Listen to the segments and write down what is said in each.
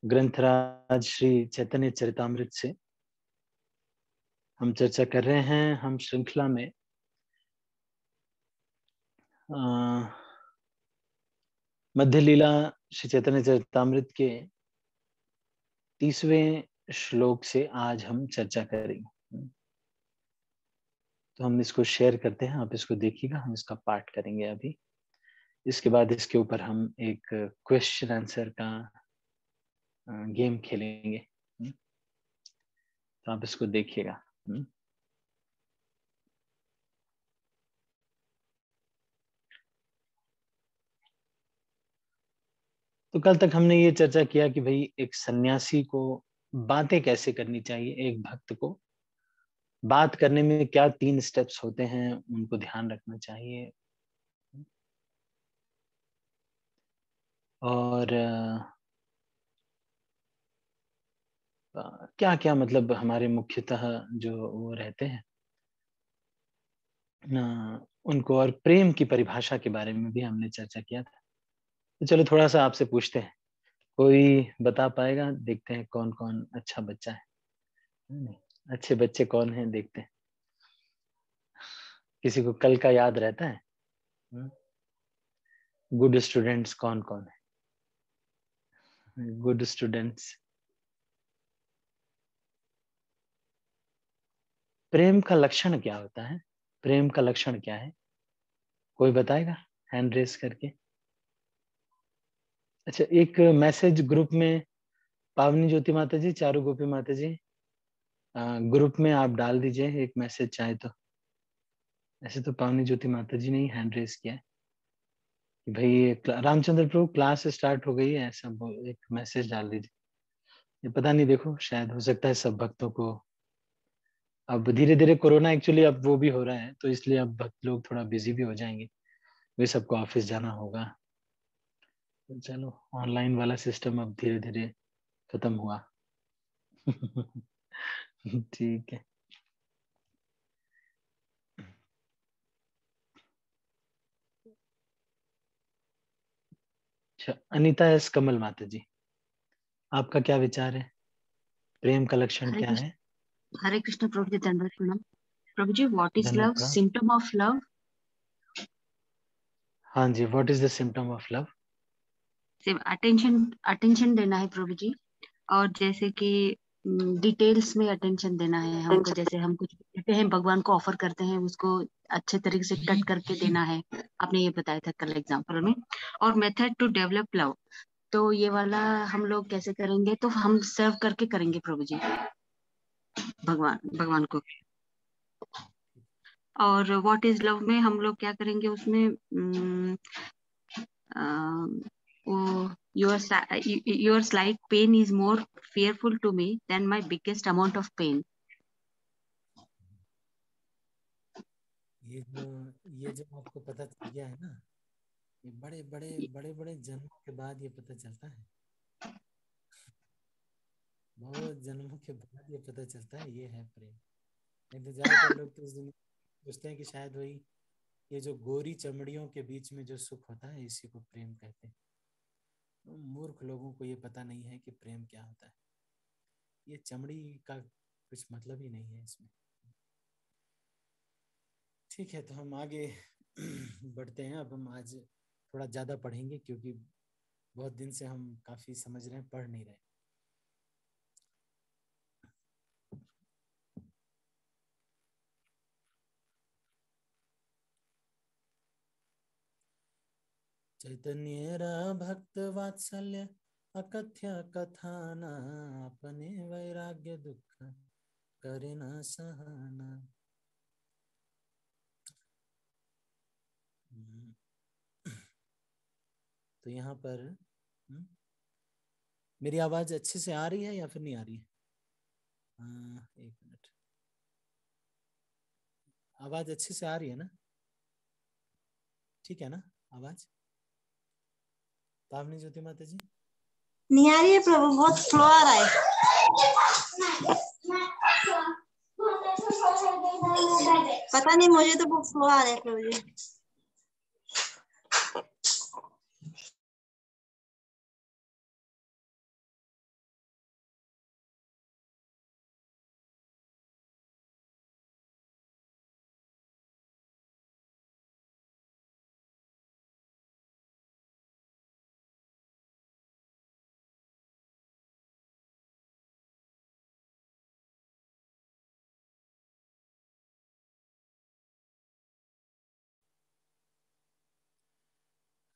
ग्रंथराज श्री चैतन्य चरितामृत से हम चर्चा कर रहे हैं। हम श्रृंखला में मध्य लीला श्री चैतन्य चरितामृत के 30वें श्लोक से आज हम चर्चा करेंगे। तो हम इसको शेयर करते हैं, आप इसको देखिएगा। हम इसका पाठ करेंगे अभी। इसके बाद इसके ऊपर हम एक क्वेश्चन आंसर का गेम खेलेंगे। तो आप इसको देखिएगा। तो कल तक हमने ये चर्चा किया कि भाई एक सन्यासी को बातें कैसे करनी चाहिए, एक भक्त को बात करने में क्या 3 स्टेप्स होते हैं, उनको ध्यान रखना चाहिए। और क्या क्या मतलब हमारे मुख्यतः जो वो रहते हैं उनको, और प्रेम की परिभाषा के बारे में भी हमने चर्चा किया था। तो चलो थोड़ा सा आपसे पूछते हैं, कोई बता पाएगा? देखते हैं कौन कौन अच्छा बच्चा है। अच्छे बच्चे कौन हैं, देखते हैं। किसी को कल का याद रहता है? गुड स्टूडेंट्स कौन कौन है? Good students. प्रेम का लक्षण क्या होता है? प्रेम का लक्षण क्या है? कोई बताएगा हैंड रेस करके? अच्छा, एक मैसेज ग्रुप में, पावनी ज्योति माता जी, चारू गोपी माता जी, ग्रुप में आप डाल दीजिए एक मैसेज चाहे तो। ऐसे तो पावनी ज्योति माता जी ने ही हैंड रेस किया है कि भाई रामचंद्र प्रभु क्लास स्टार्ट हो गई है, ऐसा एक मैसेज डाल दीजिए। ये पता नहीं, देखो शायद हो सकता है सब भक्तों को अब धीरे धीरे कोरोना एक्चुअली अब वो भी हो रहा है, तो इसलिए अब भक्त लोग थोड़ा बिजी भी हो जाएंगे। वे सबको ऑफिस जाना होगा। तो चलो ऑनलाइन वाला सिस्टम अब धीरे धीरे खत्म हुआ। ठीक है। अच्छा, अनीता एस कमल माता जी, आपका क्या विचार है? प्रेम का लक्षण क्या है? हरे कृष्ण प्रभु जी, धन्यवाद प्रणाम। प्रभु जी, व्हाट इज धन्यवाद लव? प्रणाम। Symptom of love? हाँ जी, what is the symptom of love? सिर्फ अटेंशन, अटेंशन देना है प्रभु जी। और जैसे कि डिटेल्स में अटेंशन देना है हमको। जैसे हम कुछ देते हैं, भगवान को ऑफर करते हैं, उसको अच्छे तरीके से कट करके देना है। आपने ये बताया था कल एग्जाम्पल में। और मेथड टू डेवलप लव, तो ये वाला हम लोग कैसे करेंगे? तो हम सर्व करके करेंगे प्रभु जी, भगवान भगवान को। और व्हाट इज लव में हम लोग क्या करेंगे उसमें? your slight pain is more fearful to me than my biggest amount of pain. ये जो आपको पता चल गया है ना, ये बड़े बड़े बड़े बड़े जन्मों के बाद ये पता चलता है। बहुत जन्मों के बाद ये पता चलता है ये है प्रेम। नहीं तो ज्यादातर लोग तो इस दिन सोचते हैं कि शायद वही ये जो गोरी चमड़ियों के बीच में जो सुख होता है इसी को प्रेम कहते हैं। तो मूर्ख लोगों को ये पता नहीं है कि प्रेम क्या होता है। ये चमड़ी का कुछ मतलब ही नहीं है इसमें। ठीक है, तो हम आगे बढ़ते हैं। अब हम आज थोड़ा ज़्यादा पढ़ेंगे क्योंकि बहुत दिन से हम काफ़ी समझ रहे हैं, पढ़ नहीं रहे। चैतन्य भक्त वात्सल्य अकथ्य कथाना, अपने वैराग्य दुख करे न सहना। तो यहाँ पर मेरी आवाज अच्छे से आ रही है या फिर नहीं आ रही है? एक मिनट, आवाज अच्छे से आ रही है ना? ठीक है ना आवाज? पावनी ज्योति माता जी, नहीं आ रही है प्रभु, बहुत स्लो आ रहा है। पता नहीं, मुझे तो बहुत स्लो आ रहा है प्रभु जी।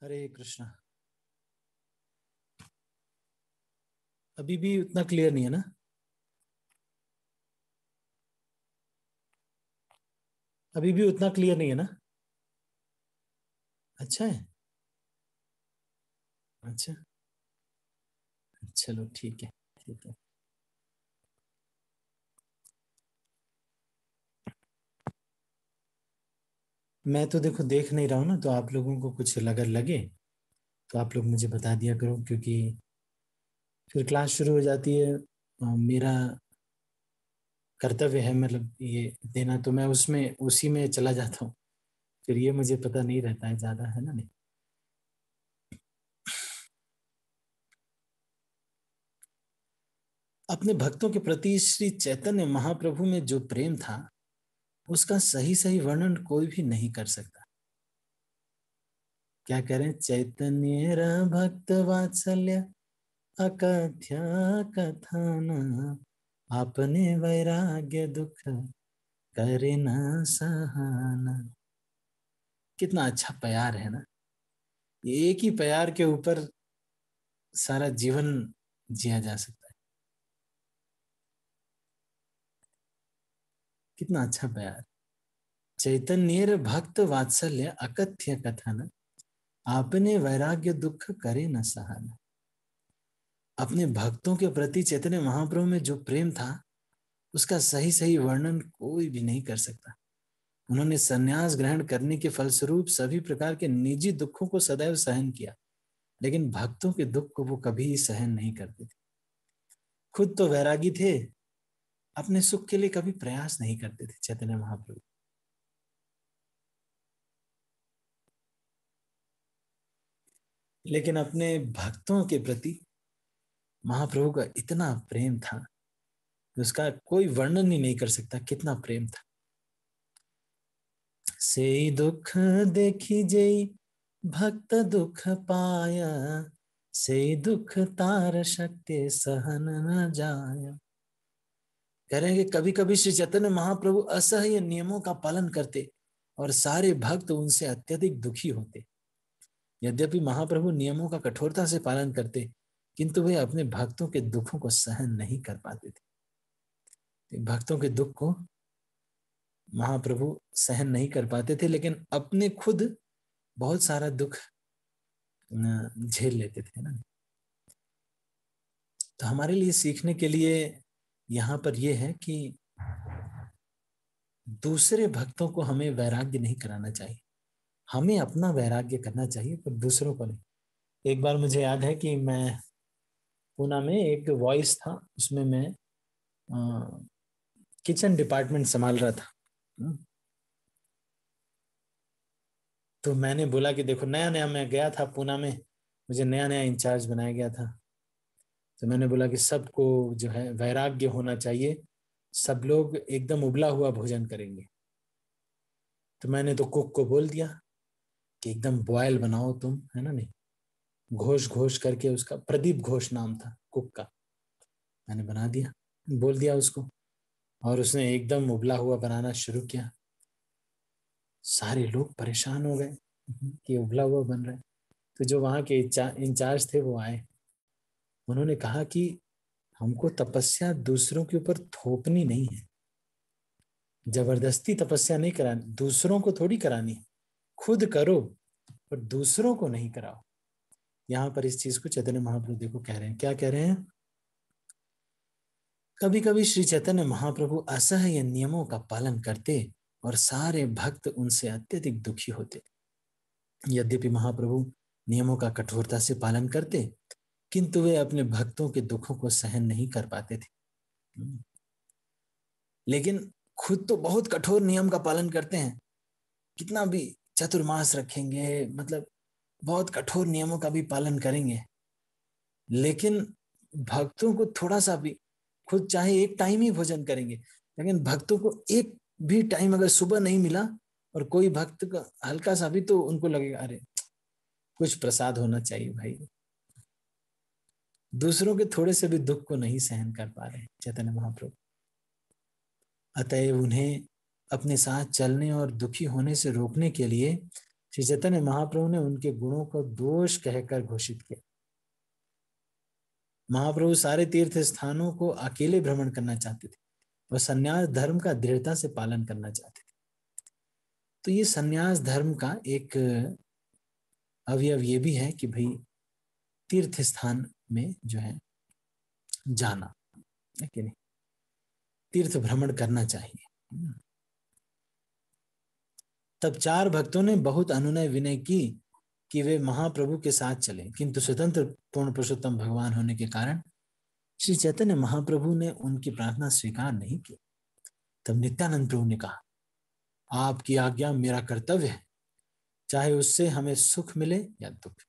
हरे कृष्णा। अभी भी उतना क्लियर नहीं है ना? अभी भी उतना क्लियर नहीं है ना? अच्छा है, अच्छा, चलो ठीक है, ठीक है। मैं तो देखो देख नहीं रहा हूं ना, तो आप लोगों को कुछ अगर लगे तो आप लोग मुझे बता दिया करो, क्योंकि फिर क्लास शुरू हो जाती है। मेरा कर्तव्य है मतलब ये देना, तो मैं उसमें उसी में चला जाता हूँ, फिर ये मुझे पता नहीं रहता है ज्यादा, है ना? नहीं, अपने भक्तों के प्रति श्री चैतन्य महाप्रभु में जो प्रेम था उसका सही सही वर्णन कोई भी नहीं कर सकता। क्या करें? चैतन्य भक्त वात्सल्य अकथ्य कथन, आपने वैराग्य दुख करे न सहन। कितना अच्छा प्यार है ना! एक ही प्यार के ऊपर सारा जीवन जिया जा सकता है। कितना अच्छा प्यार! चैतन्य भक्त वात्सल्य अकथ्य कथन, आपने वैराग्य दुख करे न सहन। अपने भक्तों के प्रति चैतन्य महाप्रभु में जो प्रेम था उसका सही सही वर्णन कोई भी नहीं कर सकता। उन्होंने संन्यास ग्रहण करने के फलस्वरूप सभी प्रकार के निजी दुखों को सदैव सहन किया, लेकिन भक्तों के दुख को वो कभी सहन नहीं करते थे। खुद तो वैरागी थे, अपने सुख के लिए कभी प्रयास नहीं करते थे चैतन्य महाप्रभु। लेकिन अपने भक्तों के प्रति महाप्रभु का इतना प्रेम था, उसका कोई वर्णन ही नहीं कर सकता कितना प्रेम था। से दुख देखी जई भक्त दुख पाया, से दुख तार शक्ति सहन न जाया। कह रहे हैं कि कभी कभी श्री चैतन्य महाप्रभु असह्य नियमों का पालन करते और सारे भक्त उनसे अत्यधिक दुखी होते। यद्यपि महाप्रभु नियमों का कठोरता से पालन करते, किंतु वे अपने भक्तों के दुखों को सहन नहीं कर पाते थे। भक्तों के दुख को महाप्रभु सहन नहीं कर पाते थे, लेकिन अपने खुद बहुत सारा दुख झेल लेते थे ना। तो हमारे लिए सीखने के लिए यहाँ पर यह है कि दूसरे भक्तों को हमें वैराग्य नहीं कराना चाहिए, हमें अपना वैराग्य करना चाहिए, पर दूसरों को नहीं। एक बार मुझे याद है कि मैं पूना में एक वॉइस था, उसमें मैं किचन डिपार्टमेंट संभाल रहा था। तो मैंने बोला कि देखो, नया नया मैं गया था पूना में, मुझे नया नया इंचार्ज बनाया गया था। तो मैंने बोला कि सबको जो है वैराग्य होना चाहिए, सब लोग एकदम उबला हुआ भोजन करेंगे। तो मैंने तो कुक को बोल दिया कि एकदम बॉयल बनाओ तुम, है ना? नहीं, घोष घोष करके, उसका प्रदीप घोष नाम था कुक का। मैंने बना दिया, बोल दिया उसको, और उसने एकदम उबला हुआ बनाना शुरू किया। सारे लोग परेशान हो गए कि उबला हुआ बन रहा है। तो जो वहां के इंचार्ज थे वो आए, उन्होंने कहा कि हमको तपस्या दूसरों के ऊपर थोपनी नहीं है, जबरदस्ती तपस्या नहीं करानी, दूसरों को थोड़ी करानी है, खुद करो पर दूसरों को नहीं कराओ। यहां पर इस चीज को चैतन्य महाप्रभु देखो कह रहे हैं, क्या कह रहे हैं? कभी कभी श्री चैतन्य महाप्रभु असह्य नियमों का पालन करते और सारे भक्त उनसे अत्यधिक दुखी होते। यद्यपि महाप्रभु नियमों का कठोरता से पालन करते, किंतु वे अपने भक्तों के दुखों को सहन नहीं कर पाते थे। लेकिन खुद तो बहुत कठोर नियम का पालन करते हैं, कितना भी चतुर्मास रखेंगे, मतलब बहुत कठोर नियमों का भी पालन करेंगे, लेकिन भक्तों को थोड़ा सा भी, खुद चाहे एक टाइम ही भोजन करेंगे, लेकिन भक्तों को एक भी टाइम अगर सुबह नहीं मिला और कोई भक्त का हल्का सा भी, तो उनको लगेगा अरे कुछ प्रसाद होना चाहिए भाई। दूसरों के थोड़े से भी दुख को नहीं सहन कर पा रहे चैतन्य महाप्रभु। अतएव उन्हें अपने साथ चलने और दुखी होने से रोकने के लिए श्री चैतन्य महाप्रभु ने उनके गुणों को दोष कहकर घोषित किया। महाप्रभु सारे तीर्थ स्थानों को अकेले भ्रमण करना चाहते थे और संन्यास धर्म का दृढ़ता से पालन करना चाहते थे। तो ये संन्यास धर्म का एक अवयव ये भी है कि भाई तीर्थ स्थान में जो है जाना है कि नहीं, तीर्थ भ्रमण करना चाहिए। तब 4 भक्तों ने बहुत अनुनय विनय की कि वे महाप्रभु के साथ चले, किंतु स्वतंत्र पूर्ण पुरुषोत्तम भगवान होने के कारण श्री चैतन्य महाप्रभु ने उनकी प्रार्थना स्वीकार नहीं की। तब नित्यानंद प्रभु ने कहा, आपकी आज्ञा मेरा कर्तव्य है, चाहे उससे हमें सुख मिले या दुख।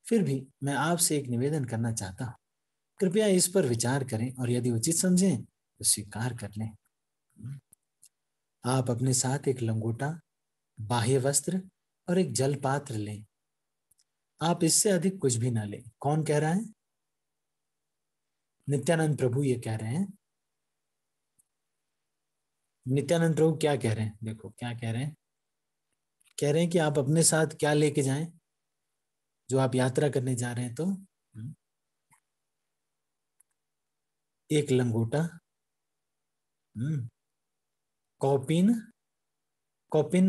फिर भी मैं आपसे एक निवेदन करना चाहता हूं, कृपया इस पर विचार करें और यदि उचित समझें तो स्वीकार कर लें। आप अपने साथ एक लंगोटा, बाह्य वस्त्र और एक जल पात्र लें। आप इससे अधिक कुछ भी ना लें। कौन कह रहा है? नित्यानंद प्रभु ये कह रहे हैं। नित्यानंद प्रभु क्या कह रहे हैं? देखो क्या कह रहे हैं। कह रहे हैं कि आप अपने साथ क्या लेके जाएं जो आप यात्रा करने जा रहे हैं। तो एक लंगोटा, कौपिन, कौपिन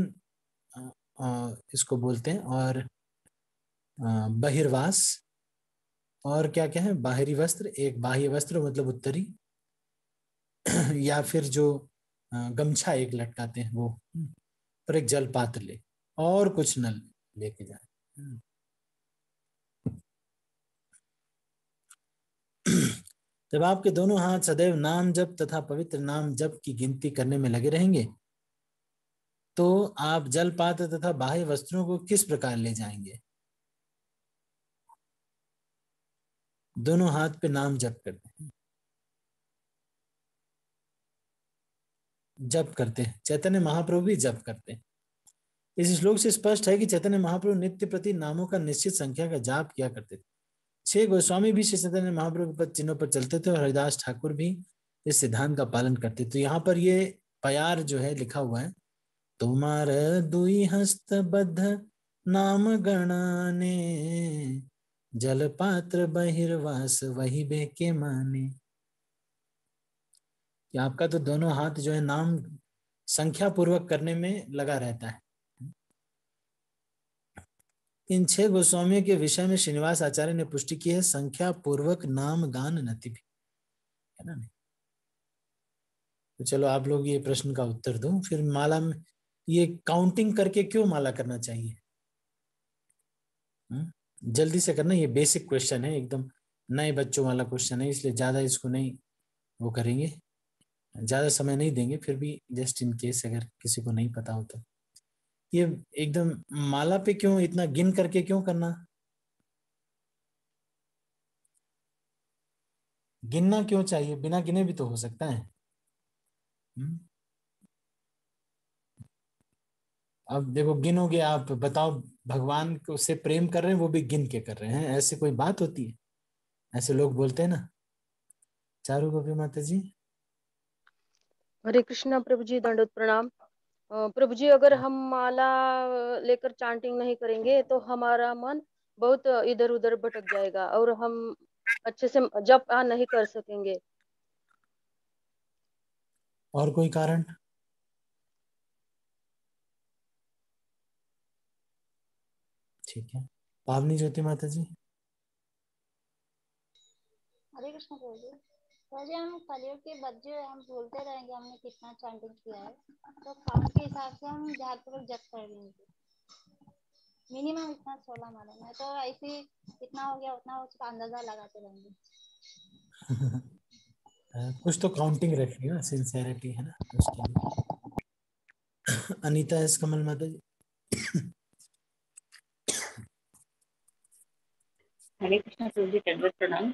इसको बोलते हैं, और बहिर्वास, और क्या क्या है, बाहरी वस्त्र, एक बाह्य वस्त्र मतलब उत्तरी या फिर जो गमछा एक लटकाते हैं वो, और एक जल पात्र ले, और कुछ न लेके जाए। जब आपके दोनों हाथ सदैव नाम जप तथा पवित्र नाम जप की गिनती करने में लगे रहेंगे तो आप जल पात्र तथा बाह्य वस्त्रों को किस प्रकार ले जाएंगे? दोनों हाथ पे नाम जप करते हैं, जप करते हैं। चैतन्य महाप्रभु भी जप करते हैं। इस श्लोक से स्पष्ट है कि चैतन्य महाप्रभु नित्य प्रति नामों का निश्चित संख्या का जाप किया करते थे। 6 गोस्वामी भी श्री चैतन्य महाप्रभु के पद चिन्हों पर चलते थे और हरिदास ठाकुर भी इस सिद्धांत का पालन करते। तो यहाँ पर ये प्यार जो है लिखा हुआ है, तुम्हार दुई हस्त बद्ध नाम गणाने, जल पात्र बहिर्वास वही बेके माने। कि आपका तो दोनों हाथ जो है नाम संख्या पूर्वक करने में लगा रहता है। इन 6 गोस्वामियों के विषय में श्रीनिवास आचार्य ने पुष्टि की है, संख्या पूर्वक नाम गान नति भी, है ना। तो चलो आप लोग ये प्रश्न का उत्तर दो। फिर माला में ये काउंटिंग करके क्यों माला करना चाहिए? जल्दी से करना, ये बेसिक क्वेश्चन है, एकदम नए बच्चों वाला क्वेश्चन है, इसलिए ज्यादा इसको नहीं वो करेंगे, ज्यादा समय नहीं देंगे। फिर भी जस्ट इन केस अगर किसी को नहीं पता हो तो ये एकदम माला पे क्यों इतना गिन करके क्यों करना? गिनना क्यों चाहिए? बिना गिने भी तो हो सकता है। अब देखो गिनोगे आप, बताओ भगवान को से प्रेम कर रहे हैं वो भी गिन के कर रहे हैं, ऐसे कोई बात होती है? ऐसे लोग बोलते हैं ना। चारू गोपी माता जी। हरे कृष्णा प्रभु जी, दंडोत प्रणाम। प्रभु जी, अगर हम माला लेकर चांटिंग नहीं करेंगे तो हमारा मन बहुत इधर उधर भटक जाएगा और हम अच्छे से जप नहीं कर सकेंगे। और कोई कारण? ठीक है, पावनी ज्योति माता जी। हरे कृष्ण प्रभु जी। प्रभु जी, हम कलयुग के बच्चे हम भूलते रहेंगे हमने कितना चैंटिंग किया है, तो काउंट के हिसाब से हम जहाँ तक जप कर लेंगे। मिनिमम इतना 16 मालूम है, तो ऐसे कितना हो गया उतना उसका अंदाजा लगाते रहेंगे। कुछ तो काउंटिंग रखिए ना, सिंसेरिटी है ना उसके लिए। अनीता एस कमल माता जी। हरे कृष्ण प्रभु जी, दंडवत प्रणाम।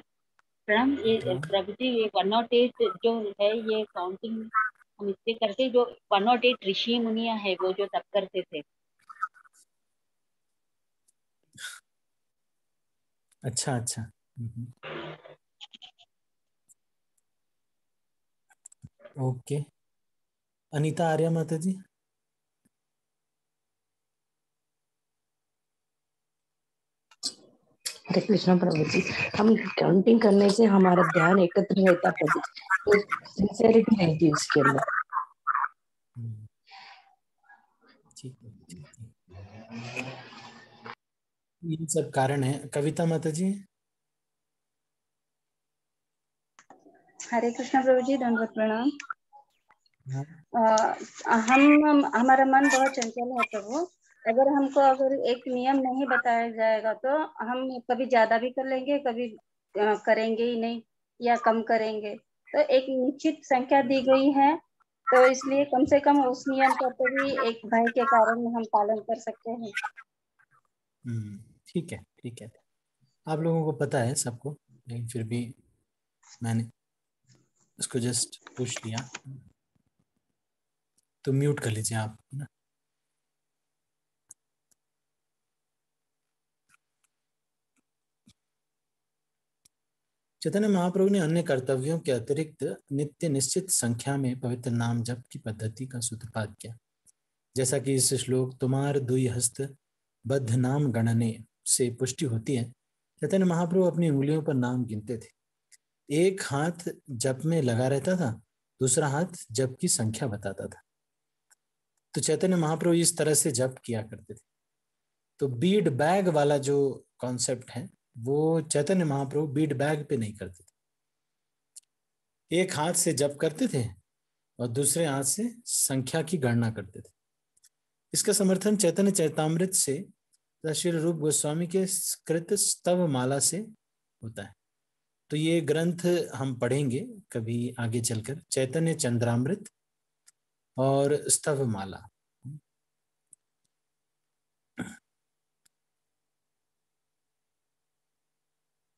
प्रणाम। ये प्रभु जी, ये 108 जो है ये काउंटिंग हम इससे करते, जो 108 ऋषि मुनिया है वो जो तब करते थे। अच्छा अच्छा। ओके। अनीता आर्या माता जी। हरे कृष्ण प्रभु जी। हम काउंटिंग करने से हमारा ध्यान एकत्र रहता प्रभु जी, तो सिंसियरिटी रहती है उसके अंदर। ठीक है, ठीक है। ये सब कारण है। कविता माता जी। हरे कृष्ण प्रभु जी, दंडवत प्रणाम। हाँ। हमारा मन बहुत चंचल है प्रभु। अगर एक नियम नहीं बताया जाएगा तो हम कभी ज्यादा भी कर लेंगे, कभी करेंगे ही नहीं या कम करेंगे। तो एक निश्चित संख्या दी गई है, तो इसलिए कम से कम उस नियम का तो भी एक भय के कारण हम पालन कर सकते हैं। ठीक है, ठीक है। आप लोगों को पता है सबको, लेकिन फिर भी मैंने इसको जस्ट पूछ लिया, तो म्यूट कर लीजिए आप ना। चैतन्य महाप्रभु ने अन्य कर्तव्यों के अतिरिक्त नित्य निश्चित संख्या में पवित्र नाम जप की पद्धति का सूत्रपात किया। जैसा कि इस श्लोक तुम्हार दुई हस्त बद्ध नाम गणने से पुष्टि होती है, चैतन्य महाप्रभु अपनी उंगलियों पर नाम गिनते थे। एक हाथ जप में लगा रहता था, दूसरा हाथ जप की संख्या बताता था। तो चैतन्य महाप्रभु इस तरह से जप किया करते थे। तो बीड बैग वाला जो कॉन्सेप्ट है वो चैतन्य महाप्रभु बीड बैग पे नहीं करते थे। एक हाथ से जप करते थे और दूसरे हाथ से संख्या की गणना करते थे। इसका समर्थन चैतन्य चरितामृत से श्री रूप गोस्वामी के कृत स्तव माला से होता है। तो ये ग्रंथ हम पढ़ेंगे कभी आगे चलकर, चैतन्य चंद्रामृत और स्तव माला।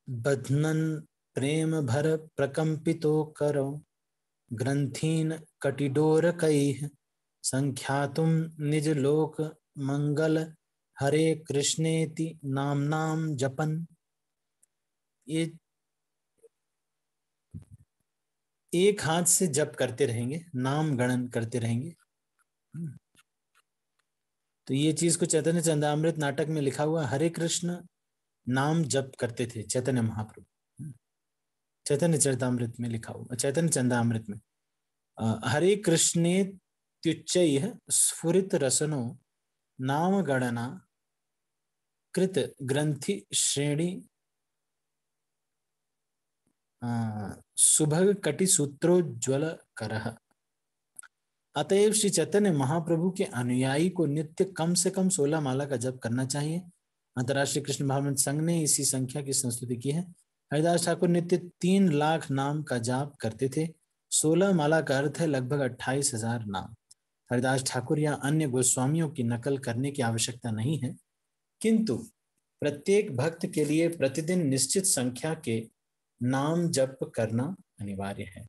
बध्नन प्रेम भर प्रकंपितो करो ग्रंथीन कटिडोर कैः संख्यातुम निज लोक मंगल हरे कृष्णेति नाम जपन। ये एक हाथ से जप करते रहेंगे, नाम गणन करते रहेंगे। तो ये चीज को चैतन्य चंद्रामृत नाटक में लिखा हुआ, हरे कृष्ण नाम जप करते थे चैतन्य महाप्रभु। चैतन्य चरितामृत में लिखा हुआ, चैतन्य चंद्रामृत में हरे कृष्णे त्युच्चैः स्फुरित रसनो नाम गणना कृत ग्रंथि श्रेणी सुभग कटि सूत्रोज्वल करह। अतएव श्री चैतन्य महाप्रभु के अनुयायी को नित्य कम से कम 16 माला का जप करना चाहिए। अंतर्राष्ट्रीय कृष्ण भावनामृत संघ ने इसी संख्या की संस्तुति की है। हरिदास ठाकुर नित्य 3 लाख नाम का जाप करते थे। 16 माला का अर्थ है लगभग 28,000 नाम। हरिदास ठाकुर या अन्य गोस्वामियों की नकल करने की आवश्यकता नहीं है, किंतु प्रत्येक भक्त के लिए प्रतिदिन निश्चित संख्या के नाम जप करना अनिवार्य है।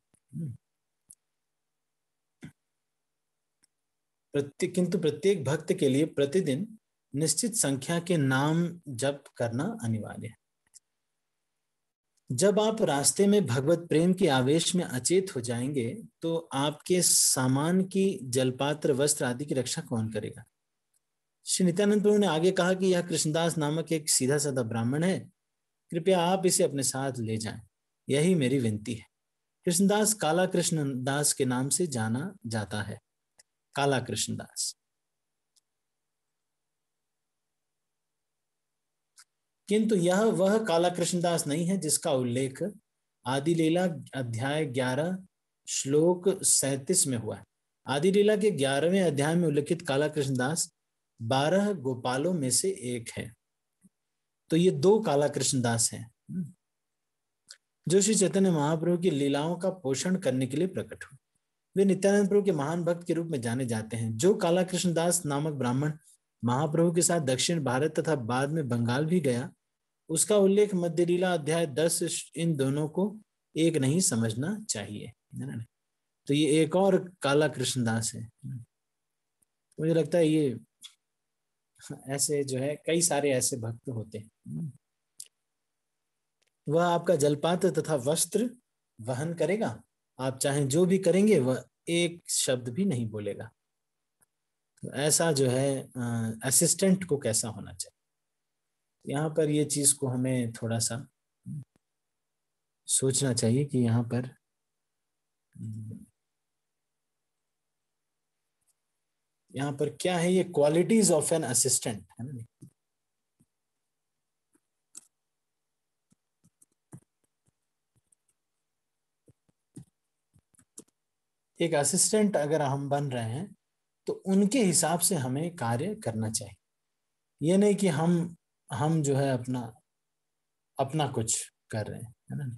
किंतु प्रत्येक भक्त के लिए प्रतिदिन निश्चित संख्या के नाम जप करना अनिवार्य है। जब आप रास्ते में भगवत प्रेम के आवेश में अचेत हो जाएंगे तो आपके सामान की जलपात्र वस्त्र आदि की रक्षा कौन करेगा? श्री नित्यानंद प्रभु ने आगे कहा कि यह कृष्णदास नामक एक सीधा साधा ब्राह्मण है, कृपया आप इसे अपने साथ ले जाएं, यही मेरी विनती है। कृष्णदास काला कृष्णदास के नाम से जाना जाता है। काला कृष्णदास। किंतु यह वह काला कृष्णदास नहीं है जिसका उल्लेख आदि लीला अध्याय 11 श्लोक 37 में हुआ है। आदि लीला के 11वें अध्याय में उल्लेखित काला कृष्णदास 12 गोपालों में से एक है। तो ये 2 काला कृष्णदास हैं जो श्री चैतन्य महाप्रभु की लीलाओं का पोषण करने के लिए प्रकट हुए। वे नित्यानंद प्रभु के महान भक्त के रूप में जाने जाते हैं। जो काला कृष्णदास नामक ब्राह्मण महाप्रभु के साथ दक्षिण भारत तथा बाद में बंगाल भी गया, उसका उल्लेख मध्य लीला अध्याय 10 इन दोनों को एक नहीं समझना चाहिए। तो ये एक और काला कृष्णदास है। मुझे लगता है ये ऐसे जो है कई सारे ऐसे भक्त होते हैं। वह आपका जलपात्र तथा वस्त्र वहन करेगा, आप चाहें जो भी करेंगे वह एक शब्द भी नहीं बोलेगा। तो ऐसा जो है असिस्टेंट को कैसा होना चाहिए। यहाँ पर ये चीज को हमें थोड़ा सा सोचना चाहिए कि यहाँ पर क्या है, ये क्वालिटीज ऑफ एन असिस्टेंट है ना। एक असिस्टेंट अगर हम बन रहे हैं तो उनके हिसाब से हमें कार्य करना चाहिए। ये नहीं कि हम जो है अपना कुछ कर रहे हैं, है ना।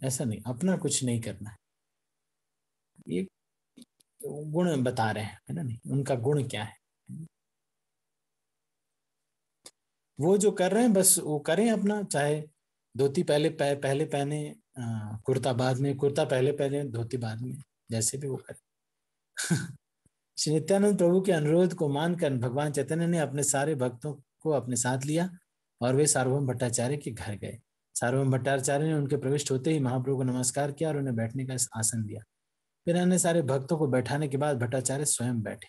ऐसा नहीं, अपना कुछ नहीं करना है। ये गुण बता रहे हैं, है ना, नहीं उनका गुण क्या है, वो जो कर रहे हैं बस वो करें अपना। चाहे धोती पहले पहने, कुर्ता बाद में, कुर्ता पहले पहने धोती बाद में, जैसे भी वो करें। श्री नित्यानंद प्रभु के अनुरोध को मानकर भगवान चैतन्य ने अपने सारे भक्तों को अपने साथ लिया और वे सार्वभौम भट्टाचार्य के घर गए। सार्वभौम भट्टाचार्य ने उनके प्रविष्ट होते ही महाप्रभु को नमस्कार किया और उन्हें बैठने का आसन दिया। फिर अन्य सारे भक्तों को बैठाने के बाद भट्टाचार्य स्वयं बैठे।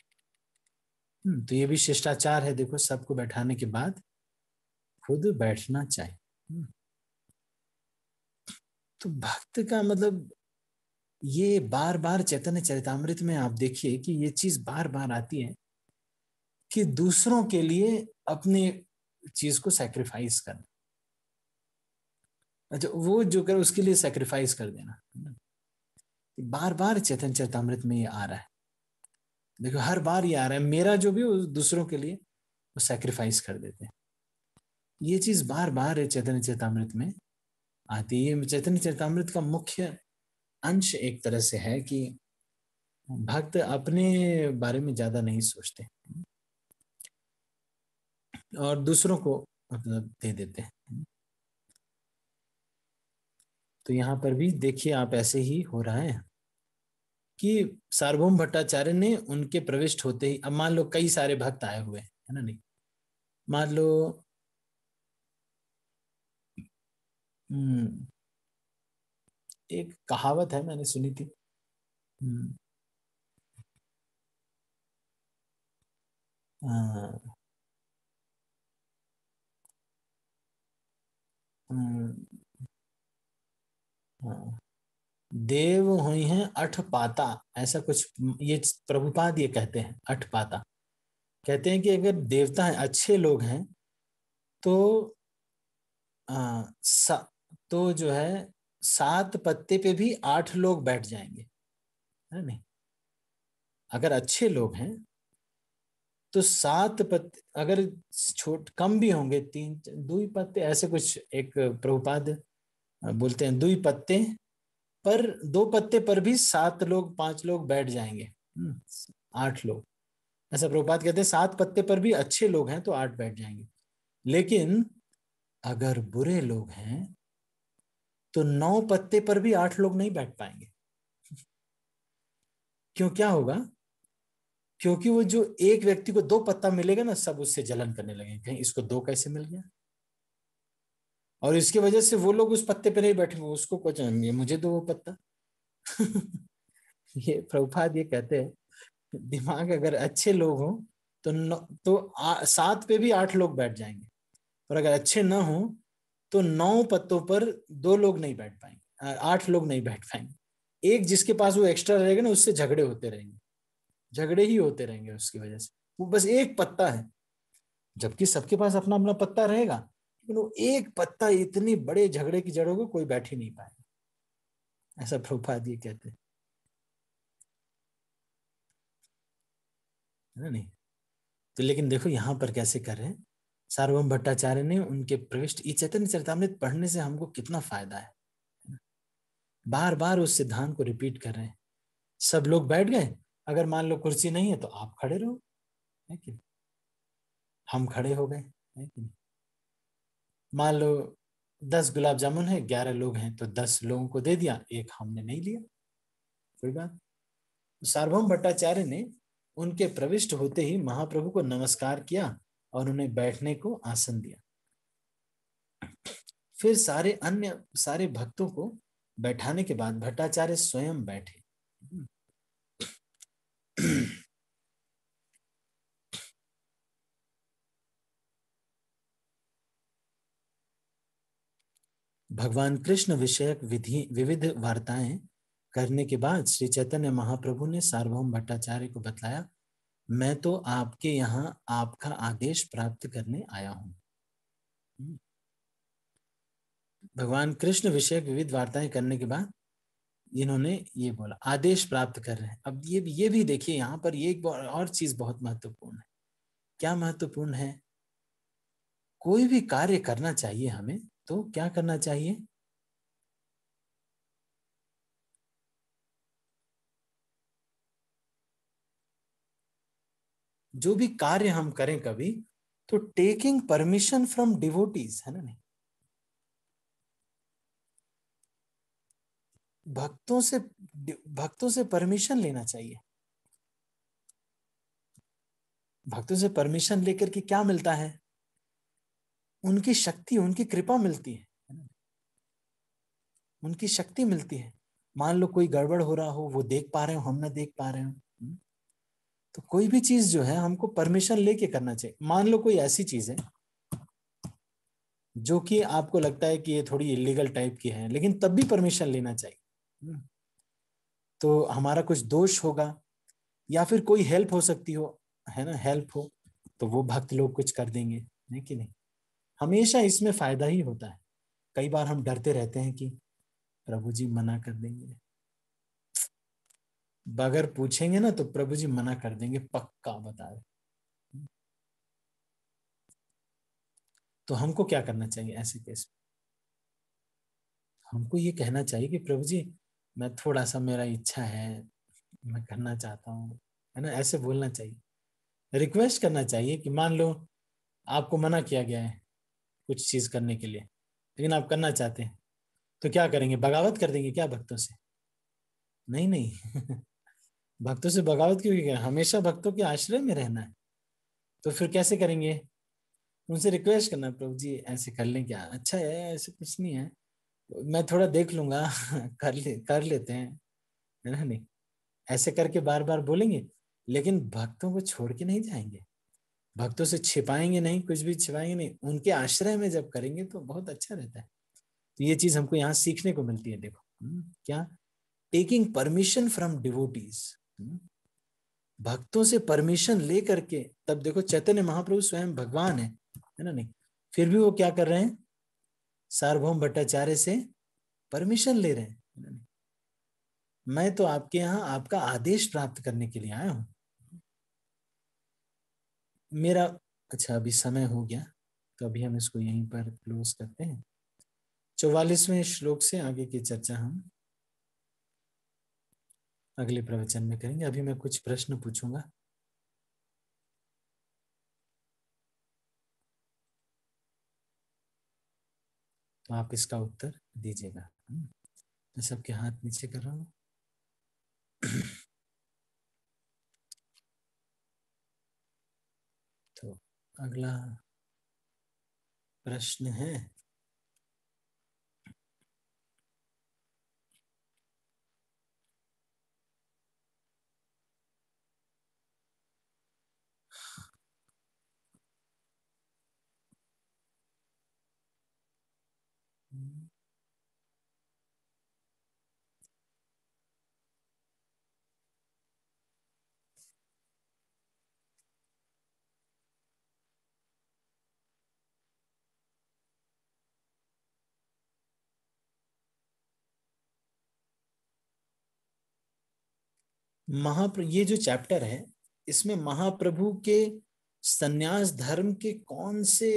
तो ये भी शिष्टाचार है, देखो सबको बैठाने के बाद खुद बैठना चाहिए। तो भक्त का मतलब ये बार बार चैतन्य चरितामृत में आप देखिए कि ये चीज बार बार आती है कि दूसरों के लिए अपने चीज को सैक्रिफाइस करना। अच्छा, वो जो कर उसके लिए सैक्रिफाइस कर देना, बार बार चैतन्य चरितामृत में ये आ रहा है। देखो हर बार ये आ रहा है, मेरा जो भी दूसरों के लिए वो सैक्रिफाइस कर देते हैं। ये चीज बार बार चैतन्य चरितामृत में आती है। ये चैतन्य चरितामृत का मुख्य अंश एक तरह से है कि भक्त अपने बारे में ज्यादा नहीं सोचते और दूसरों को मतलब दे देते हैं। तो यहाँ पर भी देखिए आप ऐसे ही हो रहा है कि सार्वभौम भट्टाचार्य ने उनके प्रविष्ट होते ही, अब मान लो कई सारे भक्त आए हुए हैं, है ना, नहीं मान लो एक कहावत है मैंने सुनी थी, देव हुई हैं अठ पाता, ऐसा कुछ ये प्रभुपाद ये कहते हैं। अठ पाता कहते हैं कि अगर देवता हैं, अच्छे लोग हैं तो तो जो है 7 पत्ते पे भी 8 लोग बैठ जाएंगे, है नहीं। अगर अच्छे लोग हैं तो 7 पत्ते, अगर कम भी होंगे 3 2 पत्ते, ऐसे कुछ एक प्रभुपाद बोलते हैं 2 पत्ते पर 2 पत्ते पर भी 7 लोग 5 लोग बैठ जाएंगे, 8 लोग, ऐसा प्रभुपाद कहते हैं। 7 पत्ते पर भी अच्छे लोग हैं तो 8 बैठ जाएंगे। लेकिन अगर बुरे लोग हैं तो 9 पत्ते पर भी 8 लोग नहीं बैठ पाएंगे। क्यों, क्या होगा? क्योंकि वो जो एक व्यक्ति को 2 पत्ता मिलेगा ना, सब उससे जलन करने लगेंगे, कहीं इसको 2 कैसे मिल गया, और इसकी वजह से वो लोग उस पत्ते पे नहीं बैठेंगे, उसको कुछ मुझे 2 पत्ता। ये प्रभुपाद ये कहते हैं दिमाग अगर अच्छे लोग हों तो 7 पे भी 8 लोग बैठ जाएंगे, और अगर अच्छे ना हो तो 9 पत्तों पर 2 लोग नहीं बैठ पाएंगे, 8 लोग नहीं बैठ पाएंगे। एक जिसके पास वो एक्स्ट्रा रहेगा ना, उससे झगड़े होते रहेंगे, झगड़े ही होते रहेंगे उसकी वजह से। वो बस एक पत्ता है, जबकि सबके पास अपना अपना पत्ता रहेगा, लेकिन वो एक पत्ता इतनी बड़े झगड़े की जड़ होगी, कोई बैठ ही नहीं पाएगा, ऐसा प्रभुपाद जी कहते हैं, है ना नहीं। तो लेकिन देखो यहाँ पर कैसे कर रहे हैं सार्वभौम भट्टाचार्य ने उनके प्रविष्ट। ये चैतन्य चरितामृत पढ़ने से हमको कितना फायदा है, बार बार उस सिद्धांत को रिपीट कर रहे हैं। सब लोग बैठ गए, अगर मान लो कुर्सी नहीं है तो आप खड़े रहो, है कि नहीं? हम खड़े हो गए, है कि नहीं? मान लो 10 गुलाब जामुन है, 11 लोग हैं तो 10 लोगों को दे दिया, एक हमने नहीं लिया, कोई बात। सार्वभौम भट्टाचार्य ने उनके प्रविष्ट होते ही महाप्रभु को नमस्कार किया और उन्हें बैठने को आसन दिया। फिर सारे भक्तों को बैठाने के बाद भट्टाचार्य स्वयं बैठे। भगवान कृष्ण विषयक विविध वार्ताएं करने के बाद श्री चैतन्य महाप्रभु ने सार्वभौम भट्टाचार्य को बतलाया, मैं तो आपके यहाँ आपका आदेश प्राप्त करने आया हूं। भगवान कृष्ण विषयक विविध वार्ताएं करने के बाद इन्होंने ये बोला, आदेश प्राप्त कर रहे हैं। अब ये भी देखिए, यहाँ पर ये एक और चीज बहुत महत्वपूर्ण है। क्या महत्वपूर्ण है? कोई भी कार्य करना चाहिए हमें, तो क्या करना चाहिए? जो भी कार्य हम करें कभी, तो टेकिंग परमिशन फ्रॉम डिवोटीज, है ना? नहीं, भक्तों से परमिशन लेना चाहिए। भक्तों से परमिशन लेकर के क्या मिलता है? उनकी शक्ति, उनकी कृपा मिलती है, उनकी शक्ति मिलती है। मान लो कोई गड़बड़ हो रहा हो, वो देख पा रहे हो, हम ना देख पा रहे हो, तो कोई भी चीज जो है हमको परमिशन लेके करना चाहिए। मान लो कोई ऐसी चीज है जो कि आपको लगता है कि ये थोड़ी इलीगल टाइप की है, लेकिन तब भी परमिशन लेना चाहिए। तो हमारा कुछ दोष होगा, या फिर कोई हेल्प हो सकती हो, है ना, हेल्प हो, तो वो भक्त लोग कुछ कर देंगे, नहीं कि नहीं? हमेशा इसमें फायदा ही होता है। कई बार हम डरते रहते हैं कि प्रभु जी मना कर देंगे, बगैर पूछेंगे ना तो प्रभु जी मना कर देंगे, पक्का बता रहे। तो हमको क्या करना चाहिए ऐसे केस में? हमको ये कहना चाहिए कि प्रभु जी, मैं थोड़ा सा, मेरा इच्छा है, मैं करना चाहता हूँ, है ना, ऐसे बोलना चाहिए। रिक्वेस्ट करना चाहिए कि मान लो आपको मना किया गया है कुछ चीज करने के लिए, लेकिन आप करना चाहते हैं, तो क्या करेंगे? बगावत कर देंगे क्या भक्तों से? नहीं नहीं भक्तों से बगावत क्यों करें? हमेशा भक्तों के आश्रय में रहना है। तो फिर कैसे करेंगे? उनसे रिक्वेस्ट करना, प्रभु जी ऐसे कर लें क्या? अच्छा है, ऐसे कुछ नहीं है, मैं थोड़ा देख लूंगा कर लेते हैं, है ना? नहीं, ऐसे करके बार बार बोलेंगे, लेकिन भक्तों को छोड़ के नहीं जाएंगे, भक्तों से छिपाएंगे नहीं, कुछ भी छिपाएंगे नहीं, उनके आश्रय में जब करेंगे तो बहुत अच्छा रहता है। तो ये चीज हमको यहाँ सीखने को मिलती है। देखो, क्या? टेकिंग परमिशन फ्रॉम डिवोटीज, भक्तों से परमिशन ले करके। तब देखो, चैतन्य महाप्रभु स्वयं भगवान है ना? नहीं, फिर भी वो क्या कर रहे हैं? सार्वभौम भट्टाचार्य से परमिशन ले रहे हैं। मैं तो आपके यहाँ आपका आदेश प्राप्त करने के लिए आया हूं। मेरा, अच्छा अभी समय हो गया, तो अभी हम इसको यहीं पर क्लोज करते हैं। 44वें श्लोक से आगे की चर्चा हम अगले प्रवचन में करेंगे। अभी मैं कुछ प्रश्न पूछूंगा, तो आप इसका उत्तर दीजिएगा। मैं सबके हाथ नीचे कर रहा हूं। तो अगला प्रश्न है, ये जो चैप्टर है, इसमें महाप्रभु के सन्यास धर्म के कौन से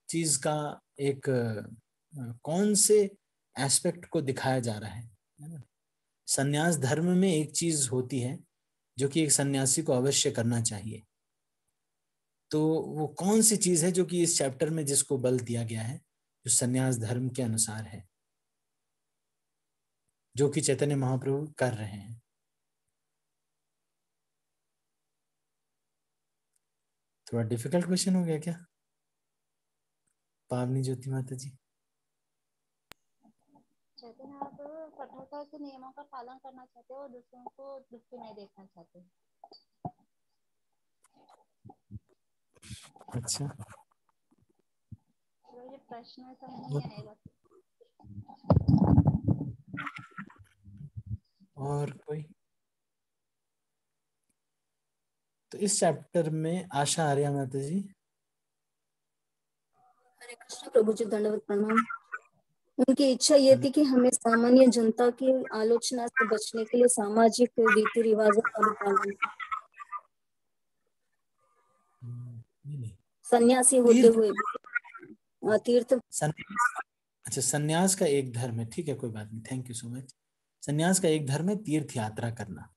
चीज का एक कौन से एस्पेक्ट को दिखाया जा रहा है ना? सन्यास धर्म में एक चीज होती है जो कि एक सन्यासी को अवश्य करना चाहिए। तो वो कौन सी चीज है जो कि इस चैप्टर में जिसको बल दिया गया है, जो सन्यास धर्म के अनुसार है, जो कि चैतन्य महाप्रभु कर रहे हैं? थोड़ा डिफिकल्ट क्वेश्चन हो गया क्या पावनी ज्योति माता जी? चैतन्य महाप्रभु कठोरता से नियमों का पालन करना चाहते हैं और दूसरों को दुखी नहीं देखना चाहते। अच्छा, तो ये प्रश्न समझ नहीं आएगा। और कोई? तो इस चैप्टर में आशा आर्या माता जी। हरे कृष्ण प्रभु जी, दंडवत प्रणाम। उनकी इच्छा ये थी कि हमें सामान्य जनता की आलोचना से बचने के लिए सामाजिक रीति रिवाजों का भी पालन करें। नहीं, सन्यासी होते हुए भी तीर्थ। अच्छा, सन्यास का एक धर्म है, ठीक है, कोई बात नहीं, थैंक यू सो मच। सन्यास का एक धर्म है तीर्थ यात्रा करना।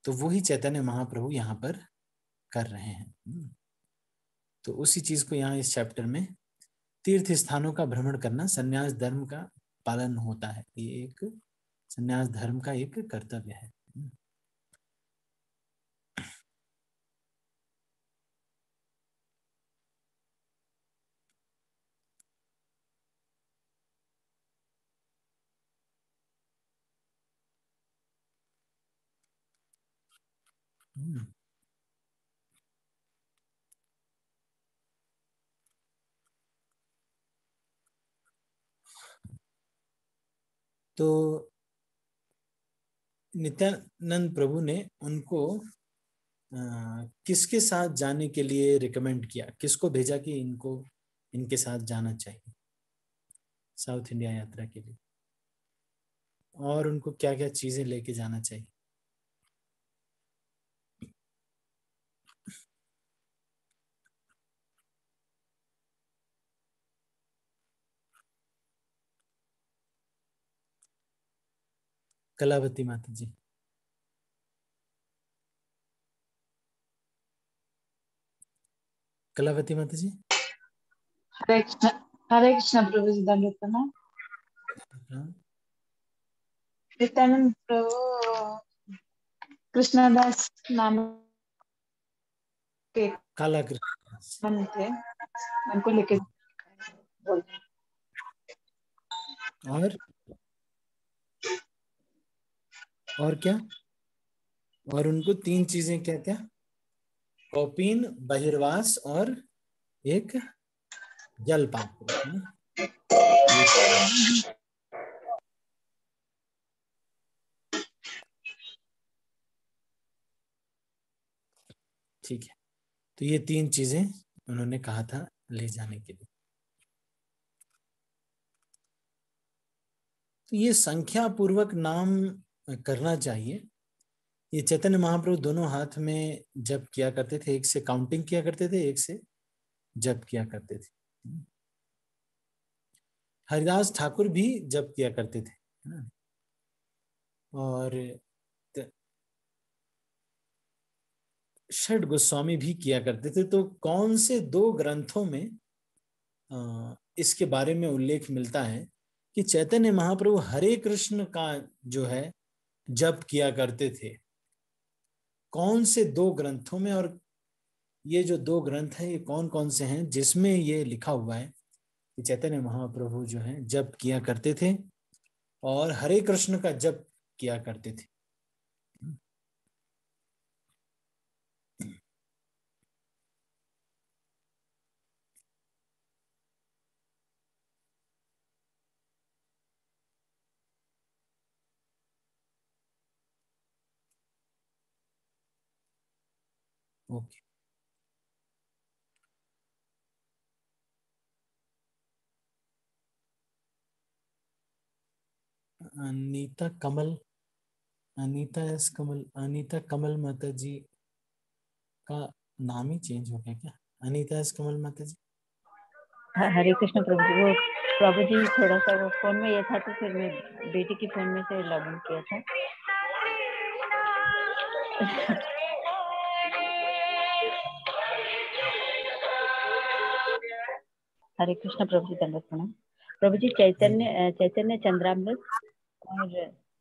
तो वही चैतन्य महाप्रभु यहाँ पर कर रहे हैं। तो उसी चीज को यहाँ इस चैप्टर में तीर्थ स्थानों का भ्रमण करना सन्यास धर्म का पालन होता है, ये एक सन्यास धर्म का एक कर्तव्य है। तो नित्यानंद प्रभु ने उनको किसके साथ जाने के लिए रिकमेंड किया, किसको भेजा कि इनको इनके साथ जाना चाहिए साउथ इंडिया यात्रा के लिए, और उनको क्या क्या चीजें लेके जाना चाहिए? कलावती माता जी। कलावती माता जी। हरे कृष्ण प्रभु जी, दंडवत प्रणाम। नित्यानंद प्रभु कृष्णदास नाम के काला कृष्ण थे, उनको लेके बोलते। और क्या? और उनको 3 चीजें क्या क्या? कौपीन, बहिर्वास और एक जल पात्र। ठीक है, तो ये 3 चीजें उन्होंने कहा था ले जाने के लिए। तो ये संख्या पूर्वक नाम करना चाहिए। ये चैतन्य महाप्रभु दोनों हाथ में जप किया करते थे, एक से काउंटिंग किया करते थे, एक से जप किया करते थे। हरिदास ठाकुर भी जप किया करते थे, और षड गोस्वामी भी किया करते थे। तो कौन से 2 ग्रंथों में इसके बारे में उल्लेख मिलता है कि चैतन्य महाप्रभु हरे कृष्ण का जो है जप किया करते थे? कौन से 2 ग्रंथों में? और ये जो 2 ग्रंथ है ये कौन कौन से हैं जिसमें ये लिखा हुआ है कि चैतन्य महाप्रभु जो है जप किया करते थे और हरे कृष्ण का जप किया करते थे? ओके, अनीता कमल, अनीता कमल माता जी का नाम ही चेंज हो गया क्या? अनीता एस कमल माता जी। हरे कृष्ण प्रभु जी। वो प्रभु जी थोड़ा सा वो फोन में ये था, तो फिर मैं बेटी की फोन में से लॉगिन किया था। हरे कृष्ण प्रभु जी, दंडवत प्रणाम। प्रभु जी, चैतन्य चंद्रामृत और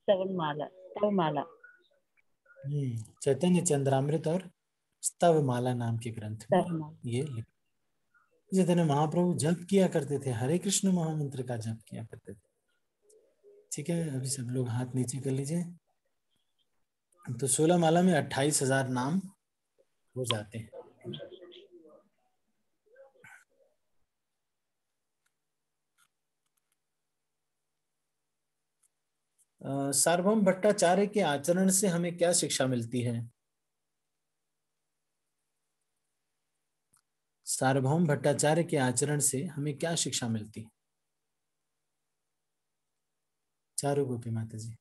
स्तवमाला। चैतन्य चंद्रामृत और स्तवमाला नाम के ग्रंथ में ये चैतन्य महाप्रभु जप किया करते थे, हरे कृष्ण महामंत्र का जप किया करते थे। ठीक है, अभी सब लोग हाथ नीचे कर लीजिए। तो 16 माला में 28,000 नाम हो जाते हैं। सार्वभौम भट्टाचार्य के आचरण से हमें क्या शिक्षा मिलती है? सार्वभौम भट्टाचार्य के आचरण से हमें क्या शिक्षा मिलती है? चारू गोपी माता जी।